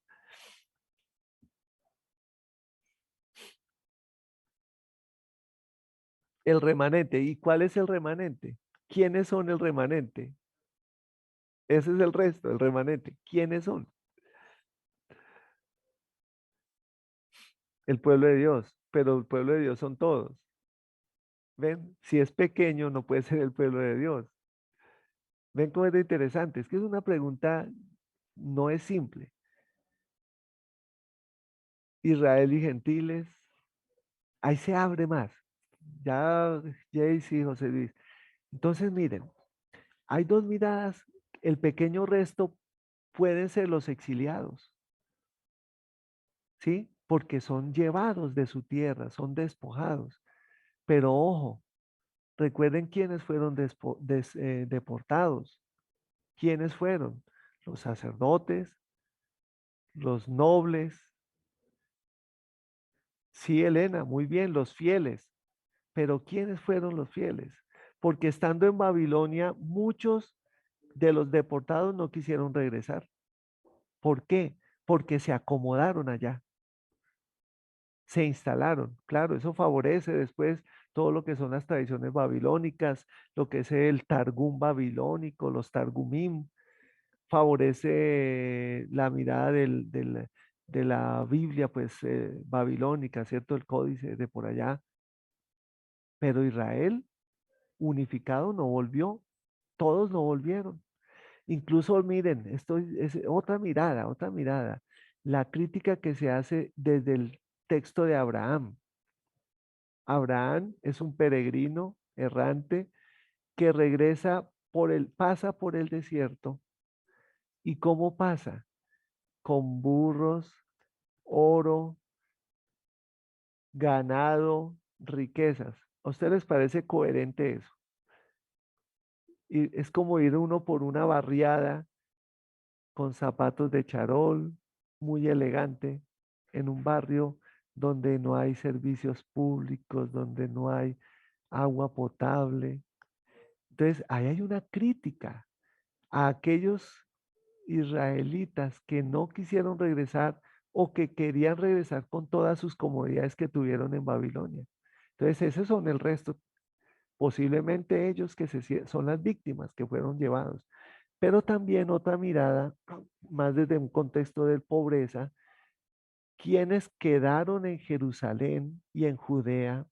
El remanente. ¿Y cuál es el remanente? ¿Quiénes son el remanente? Ese es el resto, el remanente. ¿Quiénes son? El pueblo de Dios, pero el pueblo de Dios son todos. ¿Ven? Si es pequeño, no puede ser el pueblo de Dios. ¿Ven cómo es de interesante? Es que es una pregunta, no es simple. Israel y gentiles, ahí se abre más. Ya, Jace y José Luis. Entonces, miren, hay dos miradas. El pequeño resto pueden ser los exiliados, ¿sí? Porque son llevados de su tierra, son despojados. Pero ojo, recuerden quiénes fueron deportados. ¿Quiénes fueron? Los sacerdotes, los nobles. Sí, Elena, muy bien, los fieles. Pero ¿quiénes fueron los fieles? Porque estando en Babilonia, muchos de los deportados no quisieron regresar. ¿Por qué? Porque se acomodaron allá, se instalaron. Claro, eso favorece después todo lo que son las tradiciones babilónicas, lo que es el Targum babilónico, los Targumim, favorece la mirada de la Biblia, pues babilónica, ¿cierto? El códice de por allá. Pero Israel unificado no volvió, todos no volvieron. Incluso miren, esto es otra mirada, otra mirada. La crítica que se hace desde el texto de Abraham. Abraham es un peregrino errante que regresa pasa por el desierto. ¿Y cómo pasa? Con burros, oro, ganado, riquezas. ¿A ustedes les parece coherente eso? Y es como ir uno por una barriada con zapatos de charol, muy elegante, en un barrio donde no hay servicios públicos, donde no hay agua potable. Entonces, ahí hay una crítica a aquellos israelitas que no quisieron regresar o que querían regresar con todas sus comodidades que tuvieron en Babilonia. Entonces, esos son el resto, posiblemente ellos que son las víctimas que fueron llevados. Pero también otra mirada, más desde un contexto de pobreza, quienes quedaron en Jerusalén y en Judea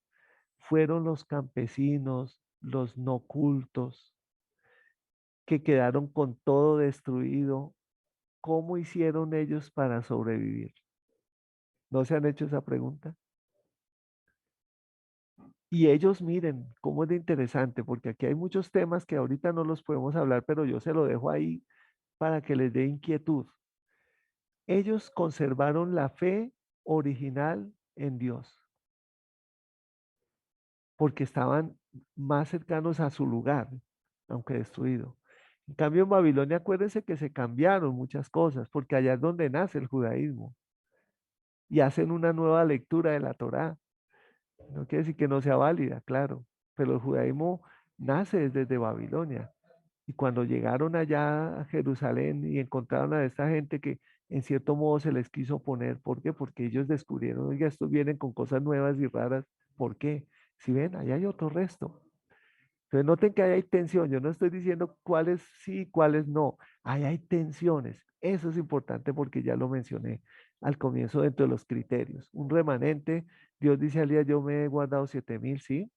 fueron los campesinos, los no cultos, que quedaron con todo destruido. ¿Cómo hicieron ellos para sobrevivir? ¿No se han hecho esa pregunta? Y ellos miren cómo es de interesante, porque aquí hay muchos temas que ahorita no los podemos hablar, pero yo se lo dejo ahí para que les dé inquietud. Ellos conservaron la fe original en Dios, porque estaban más cercanos a su lugar, aunque destruido. En cambio, en Babilonia, acuérdense que se cambiaron muchas cosas, porque allá es donde nace el judaísmo y hacen una nueva lectura de la Torá. No quiere decir que no sea válida, claro, pero el judaísmo nace desde Babilonia. Y cuando llegaron allá a Jerusalén y encontraron a esta gente que en cierto modo se les quiso poner, ¿por qué? Porque ellos descubrieron, oiga, estos vienen con cosas nuevas y raras, ¿por qué? Si ven, ahí hay otro resto. Entonces noten que ahí hay tensión, yo no estoy diciendo cuáles sí, cuáles no, ahí hay tensiones. Eso es importante porque ya lo mencioné al comienzo dentro de los criterios. Un remanente, Dios dice al día, yo me he guardado 7,000, sí,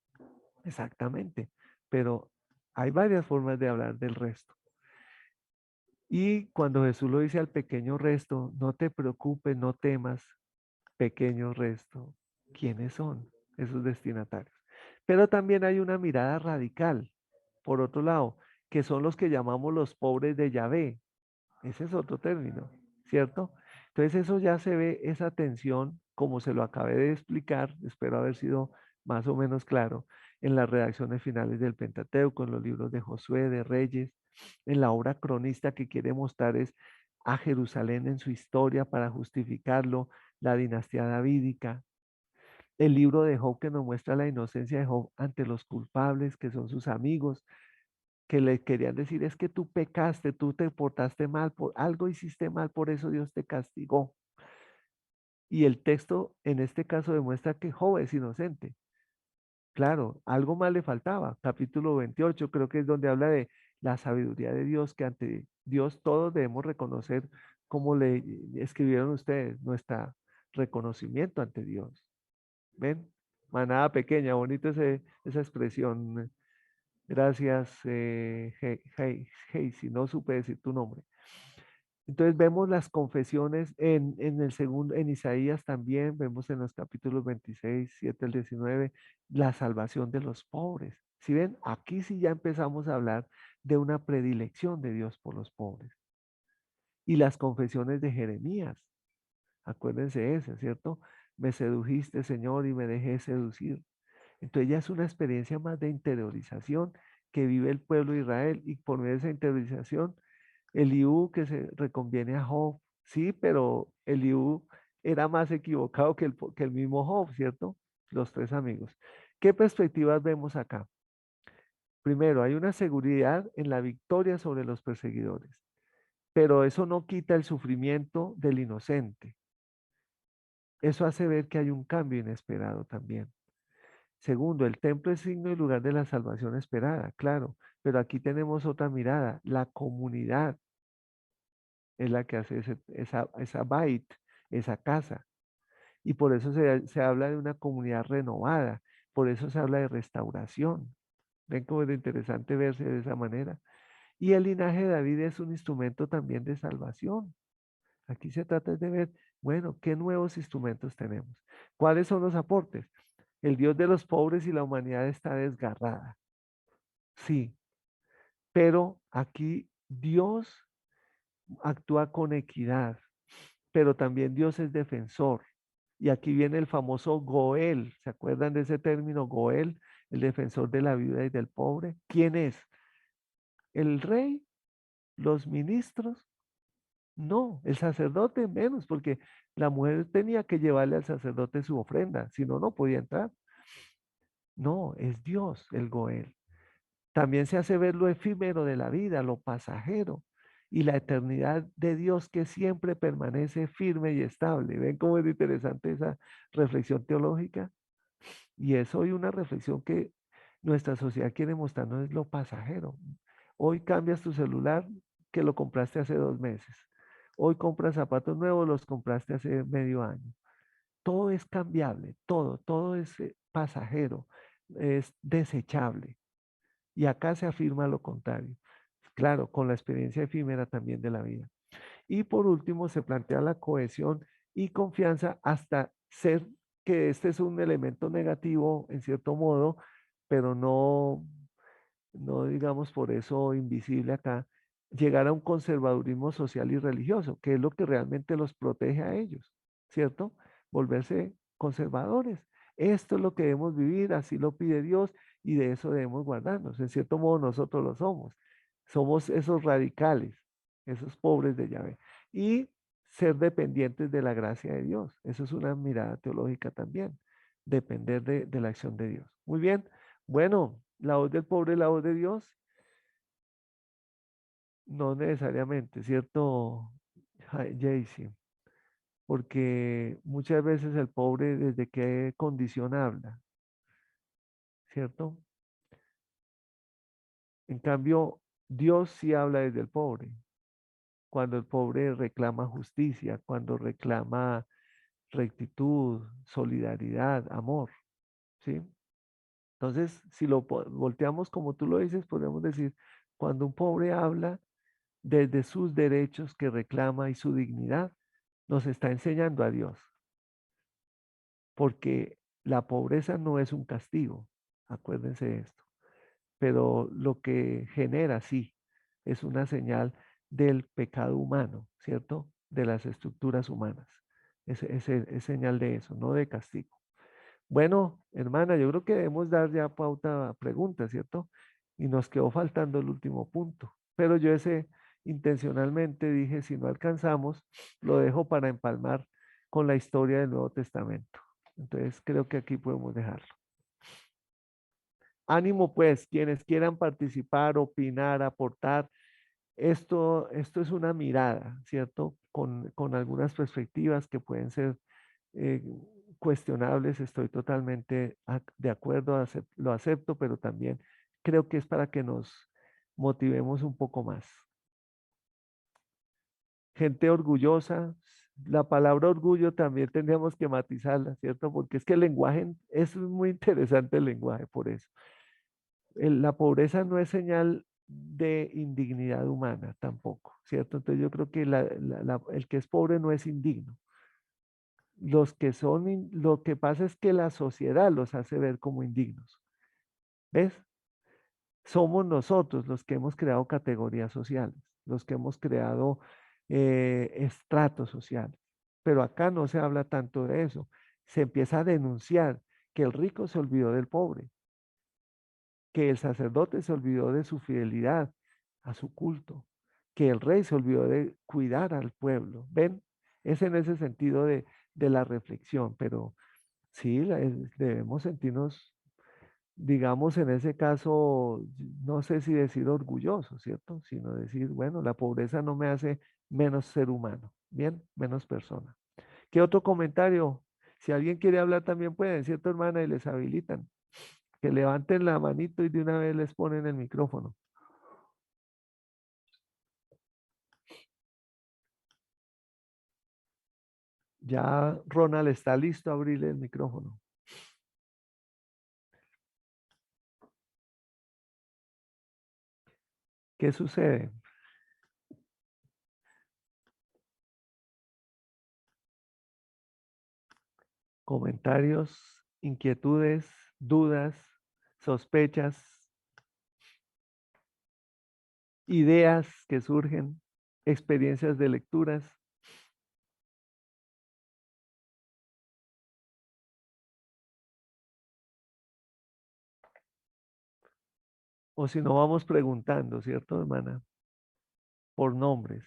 exactamente, pero hay varias formas de hablar del resto. Y cuando Jesús lo dice al pequeño resto, no te preocupes, no temas, pequeño resto. ¿Quiénes son esos destinatarios? Pero también hay una mirada radical, por otro lado, que son los que llamamos los pobres de Yahvé. Ese es otro término, ¿cierto? Entonces eso ya se ve, esa tensión, como se lo acabé de explicar, espero haber sido más o menos claro, en las redacciones finales del Pentateuco, en los libros de Josué, de Reyes, en la obra cronista que quiere mostrar es a Jerusalén en su historia para justificarlo, la dinastía davídica, el libro de Job que nos muestra la inocencia de Job ante los culpables que son sus amigos, que le querían decir es que tú pecaste, tú te portaste mal, por algo hiciste mal, por eso Dios te castigó. Y el texto en este caso demuestra que Job es inocente. Claro, algo más le faltaba. Capítulo 28 creo que es donde habla de la sabiduría de Dios, que ante Dios todos debemos reconocer, como le escribieron ustedes, nuestro reconocimiento ante Dios. ¿Ven? Manada pequeña, bonita esa expresión. Gracias, si no supe decir tu nombre. Entonces vemos las confesiones en el segundo, en Isaías también, vemos en los capítulos 26, 7 al 19, la salvación de los pobres. Si ven, aquí sí ya empezamos a hablar de una predilección de Dios por los pobres. Y las confesiones de Jeremías, acuérdense ese, ¿cierto? Me sedujiste, Señor, y me dejé seducir. Entonces ya es una experiencia más de interiorización que vive el pueblo de Israel, y por medio de esa interiorización Eliú que se reconviene a Job, sí, pero Eliú era más equivocado que el mismo Job, ¿cierto? Los tres amigos. ¿Qué perspectivas vemos acá? Primero, hay una seguridad en la victoria sobre los perseguidores, pero eso no quita el sufrimiento del inocente. Eso hace ver que hay un cambio inesperado también. Segundo, el templo es signo y lugar de la salvación esperada, claro, pero aquí tenemos otra mirada, la comunidad es la que hace esa bait, esa casa. Y por eso se habla de una comunidad renovada, por eso se habla de restauración. Ven cómo es interesante verse de esa manera. Y el linaje de David es un instrumento también de salvación. Aquí se trata de ver, bueno, ¿qué nuevos instrumentos tenemos? ¿Cuáles son los aportes? El Dios de los pobres y la humanidad está desgarrada. Sí, pero aquí Dios actúa con equidad, pero también Dios es defensor. Y aquí viene el famoso Goel. ¿Se acuerdan de ese término Goel? El defensor de la viuda y del pobre. ¿Quién es? ¿El rey? ¿Los ministros? No, el sacerdote menos, porque la mujer tenía que llevarle al sacerdote su ofrenda, si no, no podía entrar. No, es Dios el Goel. También se hace ver lo efímero de la vida, lo pasajero, y la eternidad de Dios que siempre permanece firme y estable. ¿Ven cómo es interesante esa reflexión teológica? Y es hoy una reflexión que nuestra sociedad quiere mostrarnos es lo pasajero. Hoy cambias tu celular que lo compraste hace 2 meses. Hoy compras zapatos nuevos, los compraste hace medio año. Todo es cambiable, todo es pasajero, es desechable. Y acá se afirma lo contrario. Claro, con la experiencia efímera también de la vida. Y por último, se plantea la cohesión y confianza hasta ser que este es un elemento negativo en cierto modo, pero no digamos por eso invisible acá, llegar a un conservadurismo social y religioso, que es lo que realmente los protege a ellos, ¿cierto? Volverse conservadores. Esto es lo que debemos vivir, así lo pide Dios y de eso debemos guardarnos. En cierto modo nosotros lo somos. Somos esos radicales, esos pobres de Yahvé. Y ser dependientes de la gracia de Dios. Eso es una mirada teológica también. Depender de la acción de Dios. Muy bien. Bueno, la voz del pobre es la voz de Dios. No necesariamente, ¿cierto, Jaycee? Porque muchas veces el pobre desde qué condición habla, ¿cierto? En cambio, Dios sí habla desde el pobre, cuando el pobre reclama justicia, cuando reclama rectitud, solidaridad, amor, ¿sí? Entonces, si lo volteamos como tú lo dices, podemos decir, cuando un pobre habla desde sus derechos que reclama y su dignidad, nos está enseñando a Dios, porque la pobreza no es un castigo, acuérdense de esto, pero lo que genera sí es una señal del pecado humano, ¿cierto? De las estructuras humanas. Es señal de eso, no de castigo. Bueno, hermana, yo creo que debemos dar ya pauta a preguntas, ¿cierto? Y nos quedó faltando el último punto. Pero yo ese intencionalmente dije, si no alcanzamos, lo dejo para empalmar con la historia del Nuevo Testamento. Entonces creo que aquí podemos dejarlo. ánimo pues, quienes quieran participar, opinar, aportar. Esto es una mirada, ¿cierto? Con algunas perspectivas que pueden ser eh, cuestionables. Estoy totalmente de acuerdo, lo acepto, pero también creo que es para que nos motivemos un poco más. Gente orgullosa, la palabra orgullo también tendríamos que matizarla, ¿cierto? Porque es que el lenguaje, es muy interesante el lenguaje, por eso. La pobreza no es señal de indignidad humana tampoco, ¿cierto? Entonces yo creo que el que es pobre no es indigno. Los que son, lo que pasa es que la sociedad los hace ver como indignos. ¿Ves? Somos nosotros los que hemos creado categorías sociales, los que hemos creado estratos sociales. Pero acá no se habla tanto de eso. Se empieza a denunciar que el rico se olvidó del pobre, que el sacerdote se olvidó de su fidelidad a su culto, que el rey se olvidó de cuidar al pueblo. ¿Ven? Es en ese sentido de la reflexión, pero sí, debemos sentirnos, digamos, en ese caso, no sé si decir orgulloso, ¿cierto? Sino decir, bueno, la pobreza no me hace menos ser humano, bien, menos persona. ¿Qué otro comentario? Si alguien quiere hablar también pueden, ¿cierto, hermana? Y les habilitan. Que levanten la manito y de una vez les ponen el micrófono. Ya Ronald está listo a abrirle el micrófono. ¿Qué sucede? Comentarios, inquietudes, dudas, sospechas, ideas que surgen, experiencias de lecturas. O si no, vamos preguntando, ¿cierto, hermana? Por nombres,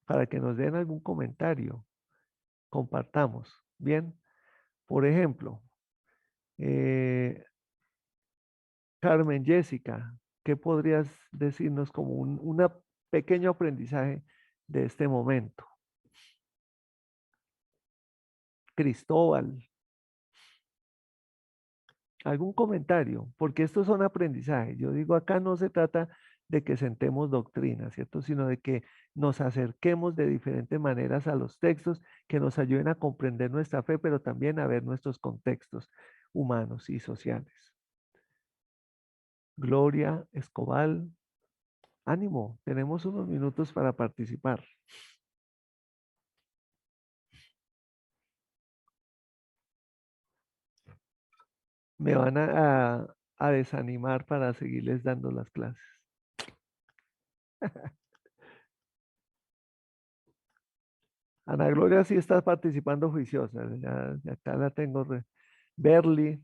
para que nos den algún comentario. Compartamos. Bien, por ejemplo, eh, Carmen Jessica, ¿qué podrías decirnos como un pequeño aprendizaje de este momento? Cristóbal, algún comentario, porque estos son aprendizajes. Yo digo, acá no se trata de que sentemos doctrina, ¿cierto? Sino de que nos acerquemos de diferentes maneras a los textos que nos ayuden a comprender nuestra fe, pero también a ver nuestros contextos humanos y sociales. Gloria Escobal, ánimo, tenemos unos minutos para participar. Me van a desanimar para seguirles dando las clases. Ana Gloria sí está participando juiciosa, ya acá la tengo. Berly,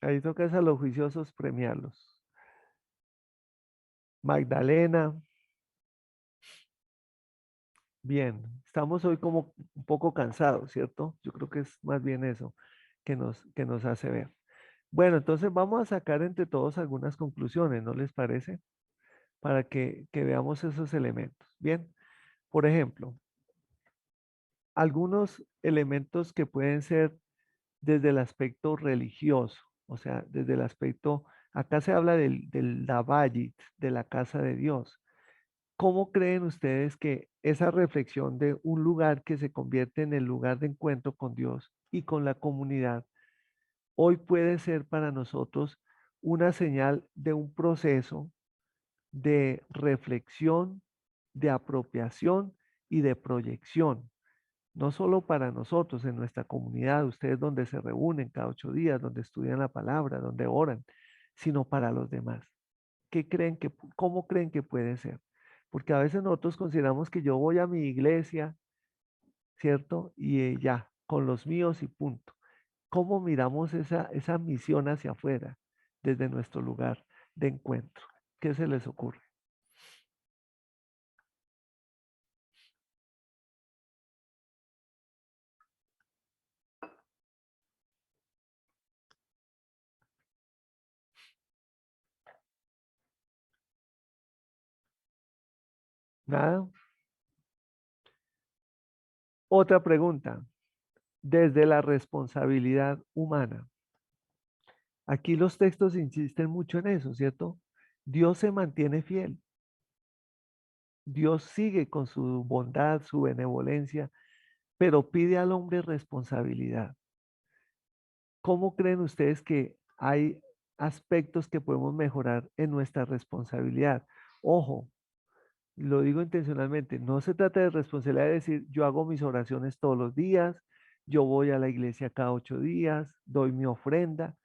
ahí tocas a los juiciosos premiarlos. Magdalena, bien, estamos hoy como un poco cansados, ¿cierto? Yo creo que es más bien eso que nos hace ver. Bueno, entonces vamos a sacar entre todos algunas conclusiones, ¿no les parece? Para que veamos esos elementos. Bien, por ejemplo, algunos elementos que pueden ser desde el aspecto religioso, o sea, desde el aspecto, acá se habla del Dabayit, de la casa de Dios. ¿Cómo creen ustedes que esa reflexión de un lugar que se convierte en el lugar de encuentro con Dios y con la comunidad, hoy puede ser para nosotros una señal de un proceso de reflexión, de apropiación y de proyección? No solo para nosotros en nuestra comunidad, ustedes donde se reúnen cada 8 días, donde estudian la palabra, donde oran, sino para los demás. ¿Cómo creen que puede ser? Porque a veces nosotros consideramos que yo voy a mi iglesia, ¿cierto? Y ya, con los míos y punto. ¿Cómo miramos esa misión hacia afuera desde nuestro lugar de encuentro? ¿Qué se les ocurre? Nada. Otra pregunta, desde la responsabilidad humana. Aquí los textos insisten mucho en eso, ¿cierto? Dios se mantiene fiel. Dios sigue con su bondad, su benevolencia, pero pide al hombre responsabilidad. ¿Cómo creen ustedes que hay aspectos que podemos mejorar en nuestra responsabilidad? Ojo, lo digo intencionalmente, no se trata de responsabilidad de decir yo hago mis oraciones todos los días, yo voy a la iglesia cada 8 días, doy mi ofrenda.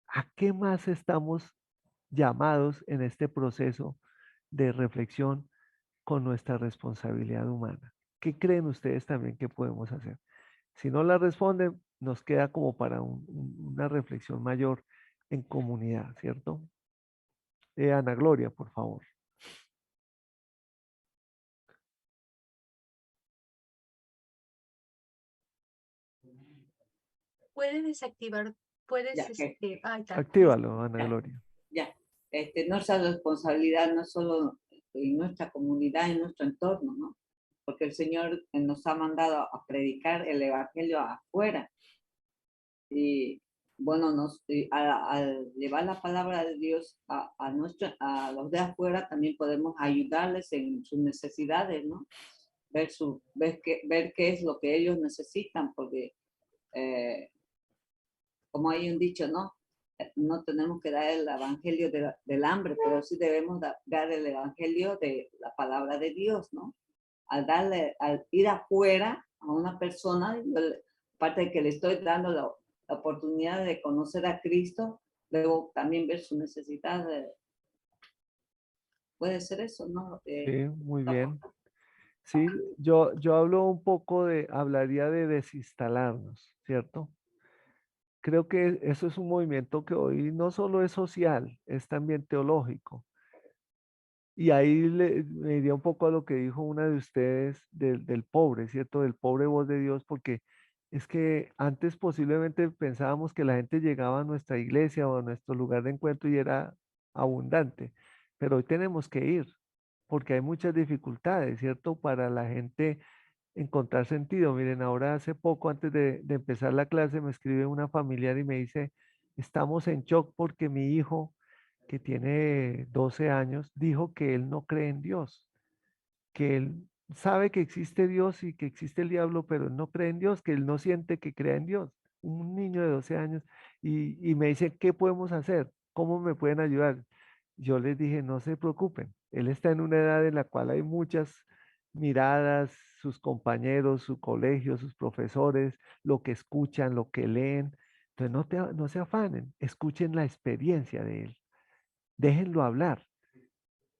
¿A qué más estamos llamados en este proceso de reflexión con nuestra responsabilidad humana? ¿Qué creen ustedes también que podemos hacer? Si no la responden, nos queda como para una reflexión mayor en comunidad, ¿cierto? Ana Gloria, por favor. Puedes desactivar, puedes, Ya, ahí está, Actívalo, Ana ya, Gloria. ya. Nuestra responsabilidad no es solo en nuestra comunidad, en nuestro entorno, ¿no? Porque el Señor nos ha mandado a predicar el Evangelio afuera. Y bueno, al llevar la palabra de Dios a los de afuera, también podemos ayudarles en sus necesidades, ¿no? Ver qué es lo que ellos necesitan, porque eh, como hay un dicho, ¿no? No tenemos que dar el evangelio del hambre, pero sí debemos dar el evangelio de la palabra de Dios, ¿no? Al ir afuera a una persona, aparte de que le estoy dando la oportunidad de conocer a Cristo, luego también ver su necesidad. Puede ser eso, ¿no? Sí, muy bien. Sí, yo hablo un poco hablaría de desinstalarnos, ¿cierto? Creo que eso es un movimiento que hoy no solo es social, es también teológico. Y ahí me iría un poco a lo que dijo una de ustedes del pobre, ¿cierto? Del pobre voz de Dios, porque es que antes posiblemente pensábamos que la gente llegaba a nuestra iglesia o a nuestro lugar de encuentro y era abundante, pero hoy tenemos que ir, porque hay muchas dificultades, ¿cierto? Para la gente encontrar sentido. Miren, ahora hace poco, antes de empezar la clase, me escribe una familiar y me dice, estamos en shock porque mi hijo, que tiene 12 años, dijo que él no cree en Dios, que él sabe que existe Dios y que existe el diablo, pero él no cree en Dios, que él no siente que crea en Dios. Un niño de 12 años y me dice, ¿qué podemos hacer? ¿Cómo me pueden ayudar? Yo les dije, no se preocupen, él está en una edad en la cual hay muchas miradas, sus compañeros, su colegio, sus profesores, lo que escuchan, lo que leen. Entonces no se afanen, escuchen la experiencia de él, déjenlo hablar,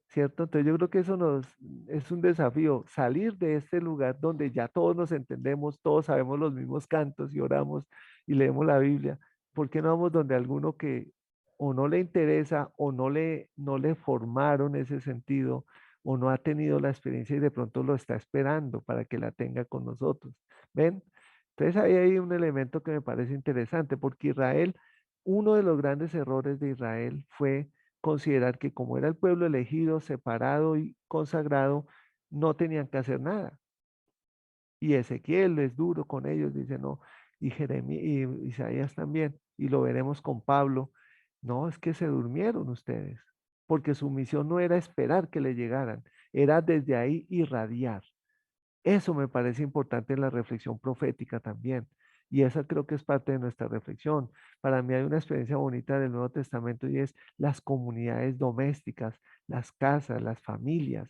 ¿cierto? Entonces yo creo que es un desafío, salir de este lugar donde ya todos nos entendemos, todos sabemos los mismos cantos y oramos y leemos la Biblia. ¿Por qué no vamos donde alguno que o no le interesa o no le formaron ese sentido o no ha tenido la experiencia y de pronto lo está esperando para que la tenga con nosotros? ¿Ven? Entonces ahí hay un elemento que me parece interesante porque Israel, uno de los grandes errores de Israel fue considerar que como era el pueblo elegido, separado y consagrado, no tenían que hacer nada. Y Ezequiel es duro con ellos, dice, no, y Jeremías y Isaías también, y lo veremos con Pablo. No, es que se durmieron ustedes, porque su misión no era esperar que le llegaran, era desde ahí irradiar. Eso me parece importante en la reflexión profética también. Y esa creo que es parte de nuestra reflexión. Para mí hay una experiencia bonita del Nuevo Testamento y es las comunidades domésticas, las casas, las familias.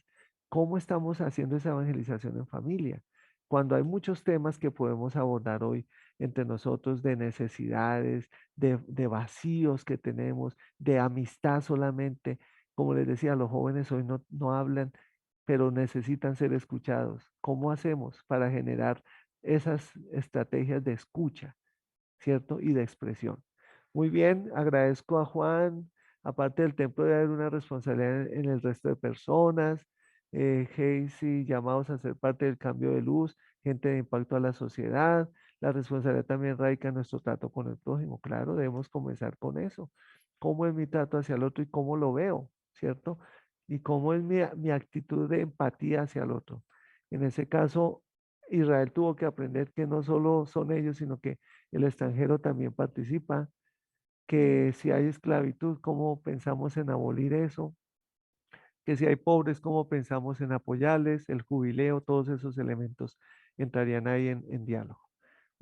¿Cómo estamos haciendo esa evangelización en familia? Cuando hay muchos temas que podemos abordar hoy entre nosotros de necesidades, de vacíos que tenemos, de amistad solamente. Como les decía, los jóvenes hoy no hablan pero necesitan ser escuchados. ¿Cómo hacemos para generar esas estrategias de escucha, cierto? Y de expresión. Muy bien, agradezco a Juan. Aparte del templo debe haber una responsabilidad en el resto de personas. Casey, llamados a ser parte del cambio de luz, gente de impacto a la sociedad. La responsabilidad también radica en nuestro trato con el prójimo. Claro, debemos comenzar con eso. ¿Cómo es mi trato hacia el otro y cómo lo veo? ¿Cierto? y cómo es mi actitud de empatía hacia el otro. En ese caso, Israel tuvo que aprender que no solo son ellos, sino que el extranjero también participa, que si hay esclavitud, cómo pensamos en abolir eso, que si hay pobres, cómo pensamos en apoyarles, el jubileo, todos esos elementos entrarían ahí en diálogo.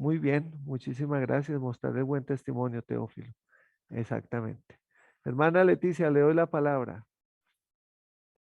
Muy bien, muchísimas gracias. Mostrarle buen testimonio, Teófilo. Exactamente. Hermana Leticia, le doy la palabra.